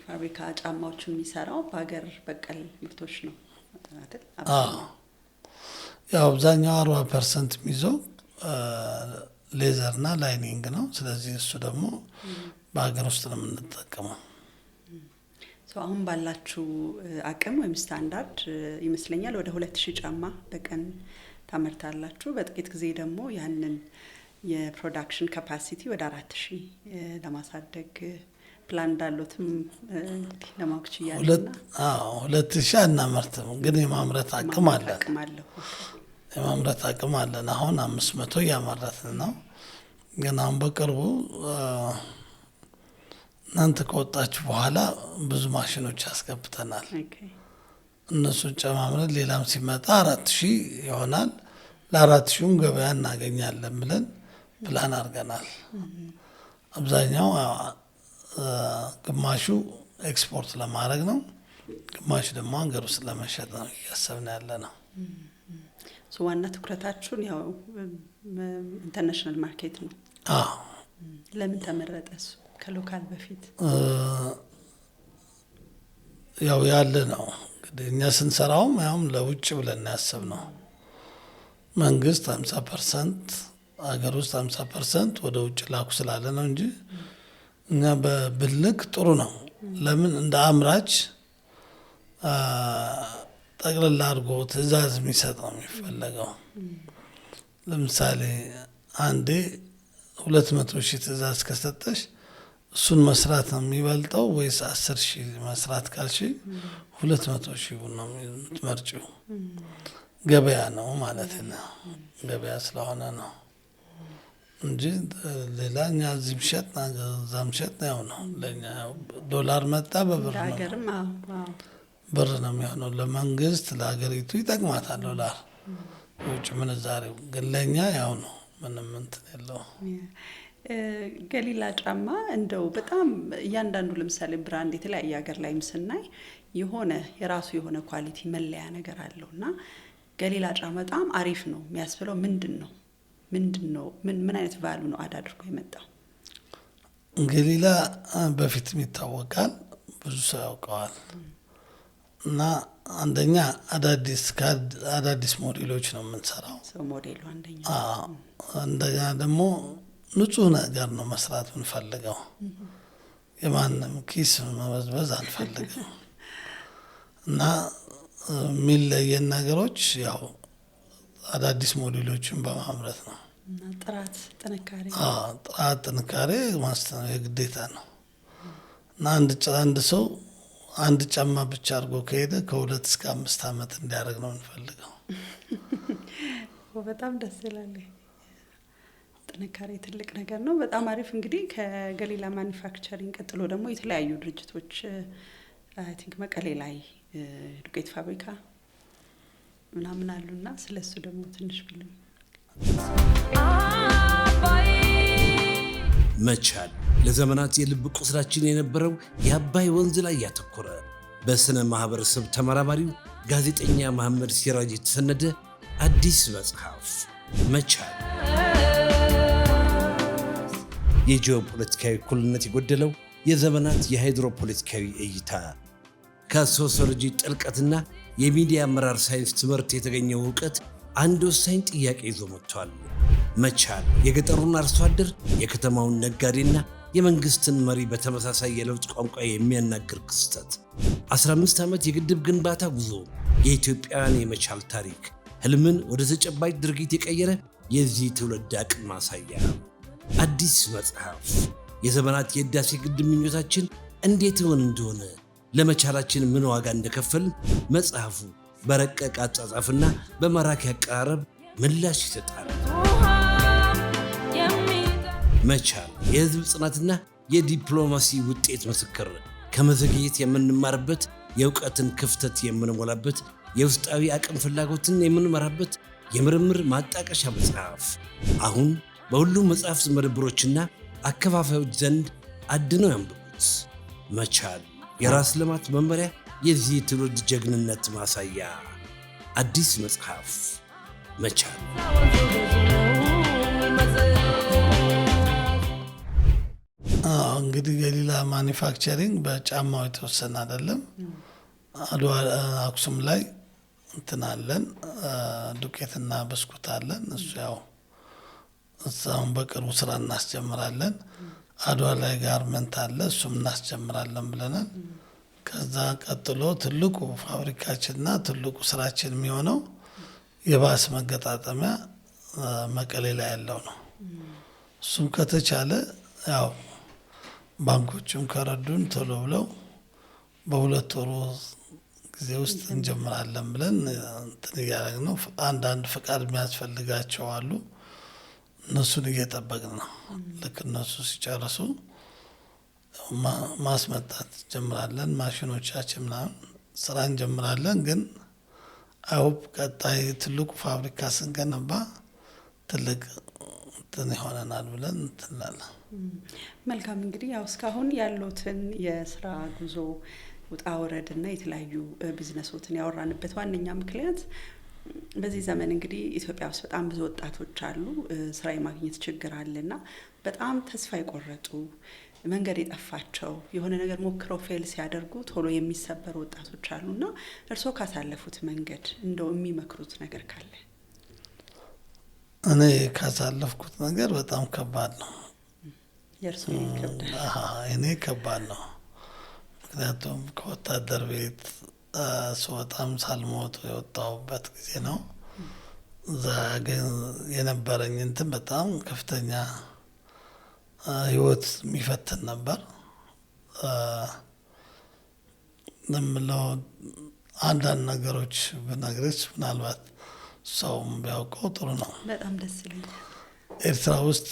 ፋብሪካ ጫማዎችን የሚሰራው በሀገር በቀል ምርቶች ነው አይደል?
ያው አብዛኛው 40% የሚይዘው ሌዘርና ላይኒንግ ነው። ስለዚህ እሱ ደግሞ በሀገር ውስጥ ነው የምንጠቀመው።
አሁን ባላችሁ አቅም ወይም ስታንዳርድ ይመስለኛል ወደ 2000 ጫማ በቀን ታመርታላችሁ። በጥቂት ጊዜ ደግሞ ያንን የፕሮዳክሽን ካፓሲቲ ወደ 4000 ለማሳደግ ፕላን እንዳሉትም እንግዲህ ለማወቅ ችያለሁ።
2000 አናመርትም፣ ግን የማምረት አቅም አለን። የማምረት አቅም አለን። አሁን 500 እያመረትን ነው። ግን አሁን በቅርቡ እናንተ ከወጣችሁ በኋላ ብዙ ማሽኖች ያስገብተናል። እነሱን ጨማምረን ሌላም ሲመጣ 4000 ይሆናል። ለ4000ም ገበያ እናገኛለን ብለን ፕላን አድርገናል። አብዛኛው ግማሹ ኤክስፖርት ለማድረግ ነው፣ ግማሹ ደግሞ ሀገር ውስጥ ለመሸጥ ነው እያሰብን ያለ ነው።
ዋና ትኩረታችሁን ያው ኢንተርናሽናል ማርኬት ነው። ለምን ተመረጠ እሱ ከሎካል በፊት? ያው ያለ ነው እንግዲህ እኛ ስንሰራውም ያውም ለውጭ ብለን ያሰብነው። መንግስት 50% ሀገር ውስጥ 50% ወደ ውጭ ላኩ ስላለ ነው እንጂ እኛ በብልክ ጥሩ ነው። ለምን እንደ አምራች ጠቅልላ አድርጎ ትዕዛዝ የሚሰጥ ነው የሚፈለገው። ለምሳሌ አንዴ 200,000 ትዕዛዝ ከሰጠሽ እሱን መስራት ነው የሚበልጠው ወይስ 10,000 መስራት ካልሽ 200,000 ነው የምትመርጪው? ገበያ ነው ማለት ነው። ገበያ ስለሆነ ነው እንጂ ሌላኛ እዚህ ምሸጥ እዛም ምሸጥ ያው ነው። ለኛ ዶላር መጣ በብር ነው፣ ብር ነው የሚሆነው። ለመንግስት ለሀገሪቱ ይጠቅማታል ዶላር ውጭ ምንዛሬው፣ ግን ለኛ ያው ነው፣ ምንም እንትን የለውም። ገሊላ ጫማ እንደው በጣም እያንዳንዱ ለምሳሌ ብራንድ የተለያየ ሀገር ላይም ስናይ የሆነ የራሱ የሆነ ኳሊቲ መለያ ነገር አለውና ገሊላ ጫማ በጣም አሪፍ ነው የሚያስብለው ምንድነው? ምን አይነት ቫልዩ ነው አድ አድርጎ የመጣው?
ገሊላ በፊትም ይታወቃል፣ ብዙ ሰው ያውቀዋል። እና አንደኛ አዳዲስ ሞዴሎች ነው የምንሰራው።
ሞዴሉ አንደኛ።
እንደገና ደግሞ ንጹህ ነገር ነው መስራት የምንፈልገው። የማንም ኪስ መበዝበዝ አንፈልግም። እና የሚለየን ነገሮች ያው አዳዲስ ሞዴሎችን በማምረት ነው።
ጥራት
ጥንካሬ ማስተናገድ የግዴታ ነው። እና አንድ ሰው አንድ ጫማ ብቻ አድርጎ ከሄደ ከ2 እስከ 5 ዓመት እንዲያደርግ ነው የምንፈልገው።
በጣም ደስ ይላል። ጥንካሬ ትልቅ ነገር ነው። በጣም አሪፍ። እንግዲህ ከገሊላ ማኒፋክቸሪንግ ቀጥሎ ደግሞ የተለያዩ ድርጅቶች አይ ቲንክ መቀሌ ላይ ዱቄት ፋብሪካ ምናምን አሉና ስለሱ ደግሞ ትንሽ ብለን
መቻል ለዘመናት የልብ ቁስላችን የነበረው የአባይ ወንዝ ላይ ያተኮረ በስነ ማህበረሰብ ተመራማሪው ጋዜጠኛ መሐመድ ሲራጅ የተሰነደ አዲስ መጽሐፍ መቻል የጂኦፖለቲካዊ እኩልነት የጎደለው የዘመናት የሃይድሮፖለቲካዊ እይታ ከሶሲዮሎጂ ጥልቀትና የሚዲያ አመራር ሳይንስ ትምህርት የተገኘው ዕውቀት አንድ ወሳኝ ጥያቄ ይዞ መጥቷል። መቻል የገጠሩን አርሶ አደር፣ የከተማውን ነጋዴና የመንግስትን መሪ በተመሳሳይ የለውጥ ቋንቋ የሚያናግር ክስተት። 15 ዓመት የግድብ ግንባታ ጉዞ፣ የኢትዮጵያውያን የመቻል ታሪክ፣ ህልምን ወደ ተጨባጭ ድርጊት የቀየረ የዚህ ትውልድ አቅም ማሳያ። አዲስ መጽሐፍ የዘመናት የህዳሴ ግድብ ምኞታችን እንዴት ይሆን እንደሆነ፣ ለመቻላችን ምን ዋጋ እንደከፈልን መጽሐፉ በረቀቀ አጻጻፍና በማራኪ አቀራረብ ምላሽ ይሰጣል። መቻል የህዝብ ጽናትና የዲፕሎማሲ ውጤት ምስክር፣ ከመዘግየት የምንማርበት፣ የእውቀትን ክፍተት የምንሞላበት፣ የውስጣዊ አቅም ፍላጎትን የምንመራበት የምርምር ማጣቀሻ መጽሐፍ አሁን በሁሉም መጽሐፍት መደብሮችና አከፋፋዮች ዘንድ አድነው ያንብቡት። መቻል የራስ ልማት መመሪያ፣ የዚህ ትውልድ ጀግንነት ማሳያ። አዲስ መጽሐፍ መቻል።
እንግዲህ ገሊላ ማኒፋክቸሪንግ በጫማው የተወሰነ አይደለም። አድዋ አክሱም ላይ እንትን አለን፣ ዱቄትና ብስኩት አለን። እሱ ያው እዛውን በቅርቡ ስራ እናስጀምራለን። አድዋ ላይ ጋርመንት አለ፣ እሱም እናስጀምራለን ብለናል። ከዛ ቀጥሎ ትልቁ ፋብሪካችንና ትልቁ ስራችን የሚሆነው የባስ መገጣጠሚያ መቀሌ ላይ ያለው ነው። እሱም ከተቻለ ያው ባንኮችም ከረዱን ቶሎ ብለው በሁለት ወሩ ጊዜ ውስጥ እንጀምራለን ብለን እንትን እያደረግን ነው። አንዳንድ ፈቃድ የሚያስፈልጋቸው አሉ፣ እነሱን እየጠበቅን ነው። ልክ እነሱ ሲጨርሱ ማስመጣት እንጀምራለን። ማሽኖቻችን ምናምን ስራ እንጀምራለን። ግን አይሆፕ ቀጣይ ትልቁ ፋብሪካ ስንገነባ ትልቅ እንትን ይሆነናል ብለን እንትላለን።
መልካም። እንግዲህ ያው እስካሁን ያሉትን የስራ ጉዞ ውጣ ወረድና የተለያዩ ቢዝነሶችን ያወራንበት ዋነኛ ምክንያት በዚህ ዘመን እንግዲህ ኢትዮጵያ ውስጥ በጣም ብዙ ወጣቶች አሉ፣ ስራ የማግኘት ችግር አለና በጣም ተስፋ የቆረጡ መንገድ የጠፋቸው የሆነ ነገር ሞክረው ፌል ሲያደርጉ ቶሎ የሚሰበሩ ወጣቶች አሉና እርስዎ ካሳለፉት መንገድ እንደው የሚመክሩት ነገር ካለ?
እኔ ካሳለፍኩት ነገር በጣም ከባድ ነው።
የእርስዎ ይከብዳል?
እኔ ከባድ ነው። ምክንያቱም ከወታደር ቤት ስወጣም ሳልሞት የወጣሁበት ጊዜ ነው። እዛ ግን የነበረኝ እንትን በጣም ከፍተኛ ህይወት የሚፈትን ነበር። ለምለው አንዳንድ ነገሮች ብነግርሽ ምናልባት ሰውም ቢያውቀው ጥሩ ነው።
በጣም ደስ ይለኛል።
ኤርትራ ውስጥ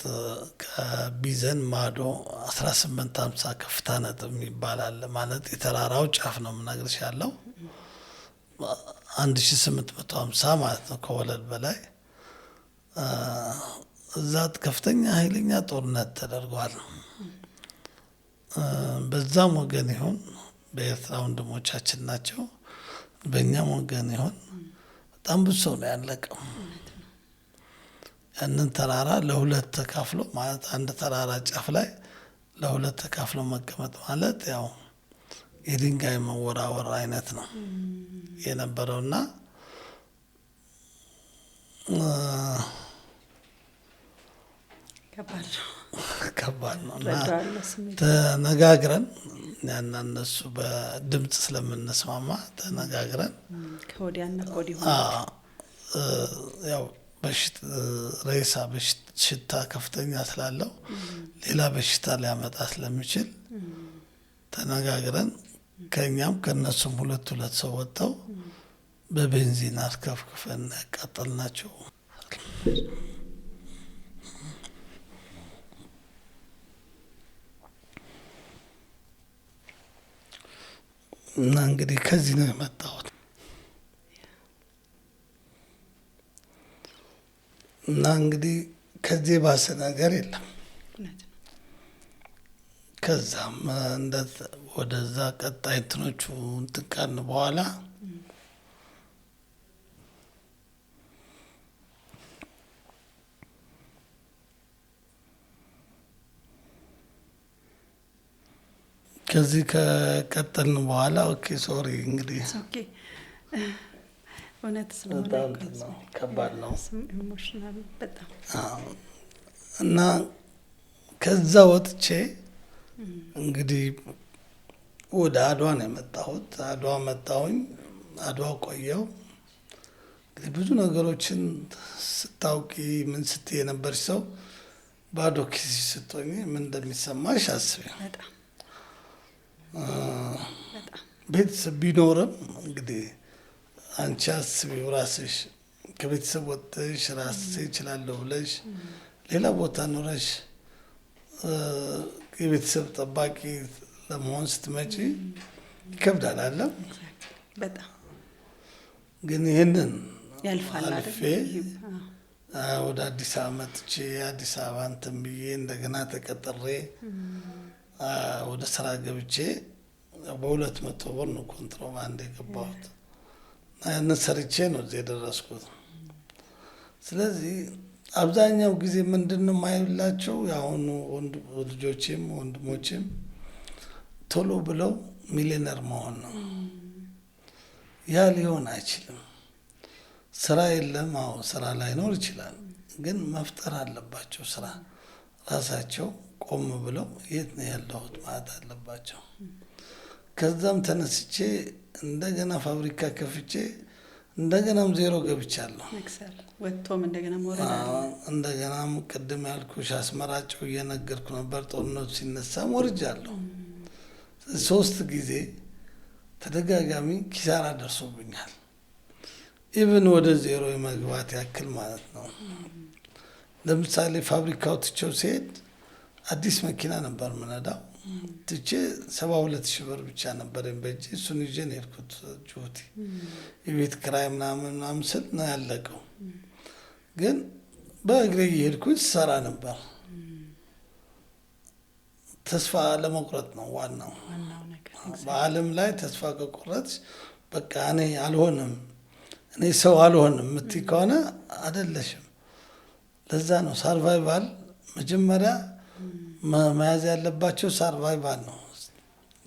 ከቢዘን ማዶ 1850 ከፍታ ነጥብ የሚባል አለ። ማለት የተራራው ጫፍ ነው የምነግርሽ ያለው 1850 ማለት ነው ከወለል በላይ። እዛ ከፍተኛ ኃይለኛ ጦርነት ተደርጓል። በዛም ወገን ይሁን በኤርትራ ወንድሞቻችን ናቸው፣ በእኛም ወገን ይሁን በጣም ብዙ ሰው ነው ያለቀው። ያንን ተራራ ለሁለት ተካፍሎ ማለት አንድ ተራራ ጫፍ ላይ ለሁለት ተካፍሎ መቀመጥ ማለት ያው የድንጋይ መወራወር አይነት ነው የነበረውና ከባድ ነው። እና ተነጋግረን ያና እነሱ በድምፅ ስለምንስማማ ተነጋግረን
ከወዲያና ከወዲህ
ያው ሬሳ በሽታ ከፍተኛ ስላለው ሌላ በሽታ ሊያመጣ ስለሚችል ተነጋግረን ከኛም ከነሱም ሁለት ሰው ወጣው በቤንዚን አርከፍክፈን ያቃጠልናቸው። እና እንግዲህ ከዚህ ነው የመጣሁት። እና እንግዲህ ከዚህ ባሰ ነገር የለም። ከዛም ወደዛ ቀጣይ እንትኖቹ እንትን በኋላ ከዚህ ከቀጠልን በኋላ ኦኬ ሶሪ እንግዲህ
እውነት ስለሆነ
ከባድ ነው
ኢሞሽናል በጣም
እና ከዛ ወጥቼ እንግዲህ ወደ አድዋ ነው የመጣሁት። አድዋ መጣሁኝ። አድዋ ቆየው። እንግዲህ ብዙ ነገሮችን ስታውቂ ምን ስትይ የነበርሽ ሰው ባዶ ኪስ ስትሆኚ ምን እንደሚሰማሽ አስቢ። ቤተሰብ ቢኖርም እንግዲህ አንቺ አስቢው ራስሽ ከቤተሰብ ወጥተሽ ራሴ እችላለሁ ብለሽ ሌላ ቦታ ኖረሽ የቤተሰብ ጠባቂ ለመሆን ስትመጪ ይከብዳል አለ።
በጣም
ግን ይህንን
ያልፋል
አልፌ ወደ አዲስ አበባ መጥቼ አዲስ አበባ እንትን ብዬ እንደገና ተቀጥሬ ወደ ስራ ገብቼ በ200 ብር ነው ኮንትሮባንድ የገባሁት። ያንን ሰርቼ ነው እዚህ የደረስኩት። ስለዚህ አብዛኛው ጊዜ ምንድን ነው የማይላቸው የአሁኑ ልጆችም ወንድሞችም ቶሎ ብለው ሚሊዮነር መሆን ነው። ያ ሊሆን አይችልም። ስራ የለም። አሁን ስራ ላይኖር ይችላል፣ ግን መፍጠር አለባቸው ስራ። ራሳቸው ቆም ብለው የት ነው ያለሁት ማለት አለባቸው። ከዛም ተነስቼ እንደገና ፋብሪካ ከፍቼ እንደገናም ዜሮ ገብቻለሁ።
ወጥቶም እንደገና መውረድ አለ።
እንደገናም ቅድም ያልኩሽ አስመራጨው እየነገርኩ ነበር። ጦርነቱ ሲነሳ ወርጃለሁ። 3 ጊዜ ተደጋጋሚ ኪሳራ ደርሶብኛል። ኢቭን ወደ ዜሮ የመግባት ያክል ማለት ነው። ለምሳሌ ፋብሪካው ትቼው ሲሄድ አዲስ መኪና ነበር ምነዳው። ትቼ 72,000 ብር ብቻ ነበር በእጄ። እሱን ይዤ ነው የሄድኩት ጅቡቲ። የቤት ኪራይ ምናምን ስል ነው ያለቀው። ግን በእግሬ እየሄድኩኝ ስሰራ ነበር። ተስፋ ለመቁረጥ ነው ዋናው። በዓለም ላይ ተስፋ ከቆረጥሽ በቃ እኔ አልሆንም፣ እኔ ሰው አልሆንም የምትይ ከሆነ አይደለሽም። ለዛ ነው ሳርቫይቫል መጀመሪያ መያዝ ያለባቸው ሳርቫይቫል ነው።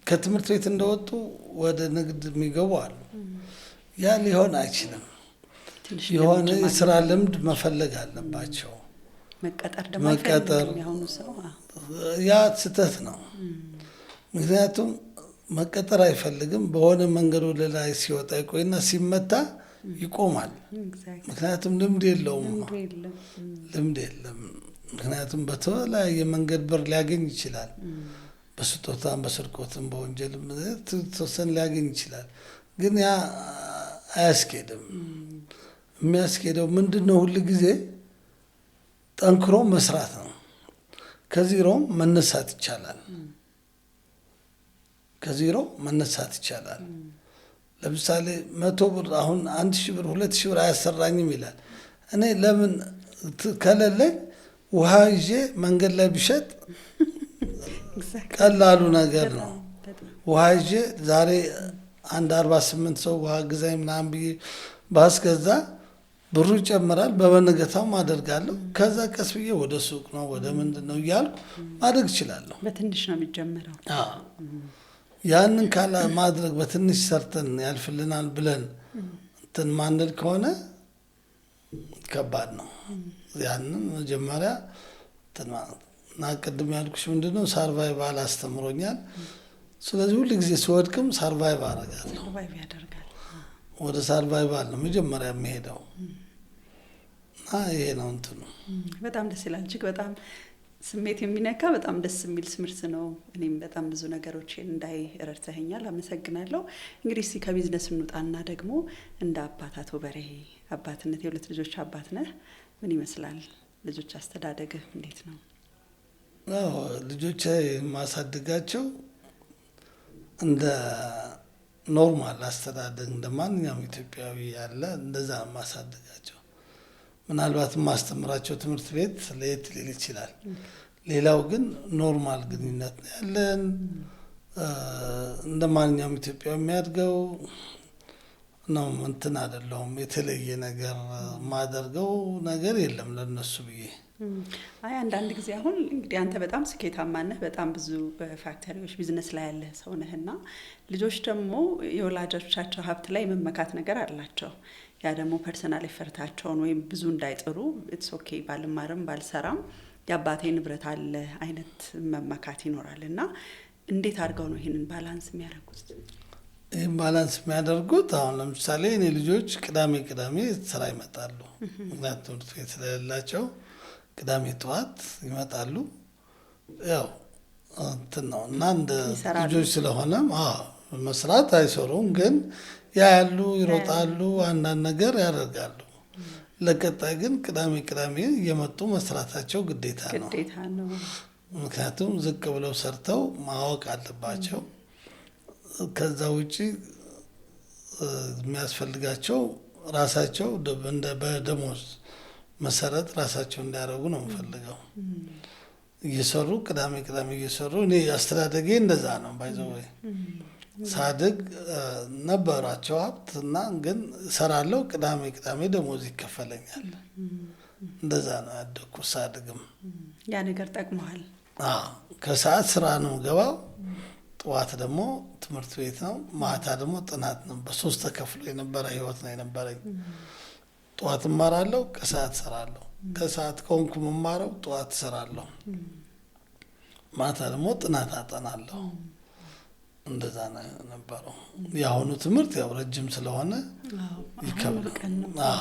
ከትምህርት ቤት እንደወጡ ወደ ንግድ የሚገቡ አሉ። ያ ሊሆን አይችልም። የሆነ የስራ ልምድ መፈለግ አለባቸው።
መቀጠር
ያ ስህተት ነው። ምክንያቱም መቀጠር አይፈልግም። በሆነ መንገድ ወደ ላይ ሲወጣ ይቆይና ሲመታ ይቆማል። ምክንያቱም ልምድ የለውም፣ ልምድ የለም። ምክንያቱም በተለያየ መንገድ ብር ሊያገኝ ይችላል። በስጦታም በስርቆትም በወንጀልም ተወሰን ሊያገኝ ይችላል። ግን ያ አያስኬድም። የሚያስኬደው ምንድን ነው? ሁል ጊዜ ጠንክሮ መስራት ነው። ከዜሮም መነሳት ይቻላል። ከዜሮ መነሳት ይቻላል። ለምሳሌ 100 ብር አሁን 1,000 ብር 2,000 ብር አያሰራኝም ይላል። እኔ ለምን ከሌለኝ ውሃ ይዤ መንገድ ላይ ብሸጥ ቀላሉ ነገር ነው። ውሃ ይዤ ዛሬ 48 ሰው ውሃ ግዛኝ ምናምን ብዬ ባስገዛ ብሩ ይጨምራል። በበነገታውም አደርጋለሁ። ከዛ ቀስ ብዬ ወደ ሱቅ ነው ወደ ምንድን ነው እያልኩ ማድረግ እችላለሁ።
በትንሽ ነው የሚጀምረው።
ያንን ካላ ማድረግ በትንሽ ሰርተን ያልፍልናል ብለን እንትን ማንል ከሆነ ከባድ ነው። ያንን መጀመሪያ እና ቅድም ያልኩሽ ምንድነው ሳርቫይቫል አስተምሮኛል። ስለዚህ ሁሉ ጊዜ ስወድቅም ሳርቫይቭ አደርጋለሁ። ወደ ሳርቫይቫል ነው መጀመሪያ የሚሄደው እና ይሄ ነው እንትኑ።
በጣም ደስ ይላል። እጅግ በጣም ስሜት የሚነካ በጣም ደስ የሚል ትምህርት ነው። እኔም በጣም ብዙ ነገሮችን እንዳይ ረድተኸኛል። አመሰግናለሁ። እንግዲህ እስቲ ከቢዝነስ እንውጣና ደግሞ እንደ አባት አቶ በርሄ አባትነት የሁለት ልጆች አባት ነህ። ምን ይመስላል ልጆች አስተዳደግህ እንዴት ነው?
ልጆች ማሳደጋቸው እንደ ኖርማል አስተዳደግ እንደ ማንኛውም ኢትዮጵያዊ ያለ እንደዛ ማሳደጋቸው። ምናልባት ማስተምራቸው ትምህርት ቤት ለየት ሊል ይችላል። ሌላው ግን ኖርማል ግንኙነት ያለን እንደ ማንኛውም ኢትዮጵያዊ የሚያድገው ነው። እንትን አይደለሁም። የተለየ ነገር ማደርገው ነገር የለም ለነሱ ብዬ።
አንዳንድ ጊዜ አሁን እንግዲህ አንተ በጣም ስኬታማ ነህ፣ በጣም ብዙ ፋክተሪዎች ቢዝነስ ላይ ያለ ሰው ነህና ልጆች ደግሞ የወላጆቻቸው ሀብት ላይ መመካት ነገር አላቸው። ያ ደግሞ ፐርሰናል ኤፈርታቸውን ወይም ብዙ እንዳይጥሩ ኢትስ ኦኬ ባልማርም ባልሰራም የአባቴ ንብረት አለ አይነት መመካት ይኖራል እና እንዴት አድርገው ነው ይሄንን ባላንስ የሚያደርጉት?
ይህም ባላንስ የሚያደርጉት አሁን ለምሳሌ እኔ ልጆች ቅዳሜ ስራ ይመጣሉ። ምክንያቱም ትምህርት ቤት ስለሌላቸው ቅዳሜ ጠዋት ይመጣሉ። ያው እንትን ነው እና እንደ ልጆች ስለሆነ መስራት አይሰሩም፣ ግን ያሉ ይሮጣሉ፣ አንዳንድ ነገር ያደርጋሉ። ለቀጣይ ግን ቅዳሜ እየመጡ መስራታቸው ግዴታ ነው። ምክንያቱም ዝቅ ብለው ሰርተው ማወቅ አለባቸው። ከዛ ውጪ የሚያስፈልጋቸው ራሳቸው በደሞዝ መሰረት ራሳቸው እንዲያደርጉ ነው የምፈልገው። እየሰሩ ቅዳሜ እየሰሩ እኔ አስተዳደጌ እንደዛ ነው። ባይዘወይ ሳድግ ነበራቸው ሀብት እና ግን እሰራለሁ፣ ቅዳሜ ደሞዝ ይከፈለኛል። እንደዛ ነው ያደግኩት። ሳድግም
ያ ነገር ጠቅመዋል።
ከሰዓት ስራ ነው ገባው፣ ጠዋት ደግሞ ትምህርት ቤት ነው፣ ማታ ደግሞ ጥናት ነው። በሶስት ተከፍሎ የነበረ ህይወት ነው የነበረኝ። ጠዋት እማራለሁ፣ ከሰዓት እሰራለሁ። ከሰዓት ከሆንኩ የምማረው ጠዋት እሰራለሁ፣ ማታ ደግሞ ጥናት አጠናለሁ። እንደዛ ነው ነበረው። የአሁኑ ትምህርት ያው ረጅም ስለሆነ ይከብዳል።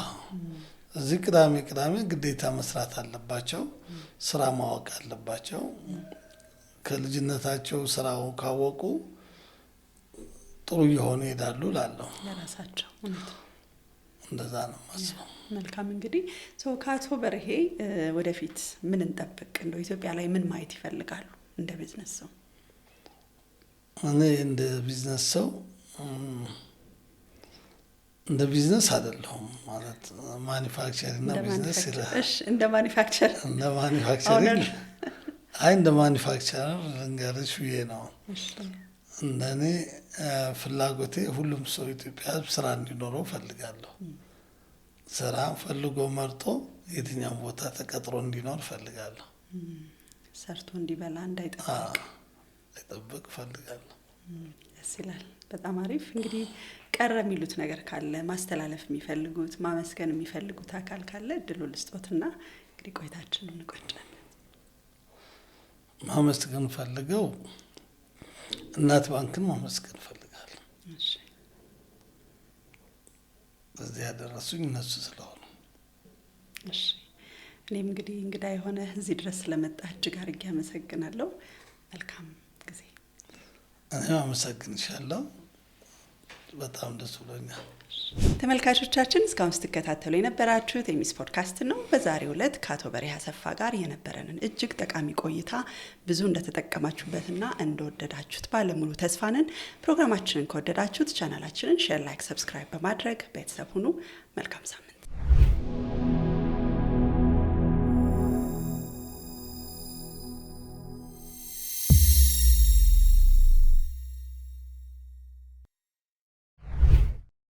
እዚህ ቅዳሜ ግዴታ መስራት አለባቸው፣ ስራ ማወቅ አለባቸው። ከልጅነታቸው ስራው ካወቁ ጥሩ እየሆኑ ይሄዳሉ እላለሁ።
ለራሳቸው
እንደዛ ነው ማስበው።
መልካም እንግዲህ ከአቶ በርሄ ወደፊት ምን እንጠብቅ? እንደው ኢትዮጵያ ላይ ምን ማየት ይፈልጋሉ እንደ ቢዝነስ ሰው?
እኔ እንደ ቢዝነስ ሰው እንደ ቢዝነስ አይደለሁም ማለት ማኒፋክቸሪንግ እና ቢዝነስ ይላል።
እንደ ማኒፋክቸሪንግ
እንደ ማኒፋክቸረር ልንገርሽ ብዬ ነው። እንደኔ ፍላጎቴ ሁሉም ሰው ኢትዮጵያ ስራ እንዲኖረው ፈልጋለሁ። ስራ ፈልጎ መርጦ የትኛው ቦታ ተቀጥሮ እንዲኖር ፈልጋለሁ።
ሰርቶ እንዲበላ እንዳይጠብቅ
ፈልጋለሁ።
ደስ ይላል። በጣም አሪፍ። እንግዲህ ቀረ የሚሉት ነገር ካለ፣ ማስተላለፍ የሚፈልጉት፣ ማመስገን የሚፈልጉት አካል ካለ እድሉ ልስጦትና እንግዲህ ቆይታችንን እንቋጫለን።
ማመስገን ፈልገው እናት ባንክን ማመስገን ፈልጋለሁ። እዚህ ያደረሱኝ እነሱ ስለሆኑ።
እኔም እንግዲህ እንግዳ የሆነ እዚህ ድረስ ስለመጣ እጅግ አድርጌ አመሰግናለሁ። መልካም ጊዜ።
እኔም አመሰግንሻለሁ። በጣም ደስ ብሎኛል።
ተመልካቾቻችን እስካሁን ስትከታተሉ የነበራችሁት የሚስ ፖድካስት ነው። በዛሬው ዕለት ከአቶ በርሄ አሰፋ ጋር የነበረንን እጅግ ጠቃሚ ቆይታ ብዙ እንደተጠቀማችሁበትና እንደወደዳችሁት ባለሙሉ ተስፋ ነን። ፕሮግራማችንን ከወደዳችሁት ቻናላችንን ሼር፣ ላይክ፣ ሰብስክራይብ በማድረግ ቤተሰብ ሁኑ። መልካም ሳምንት።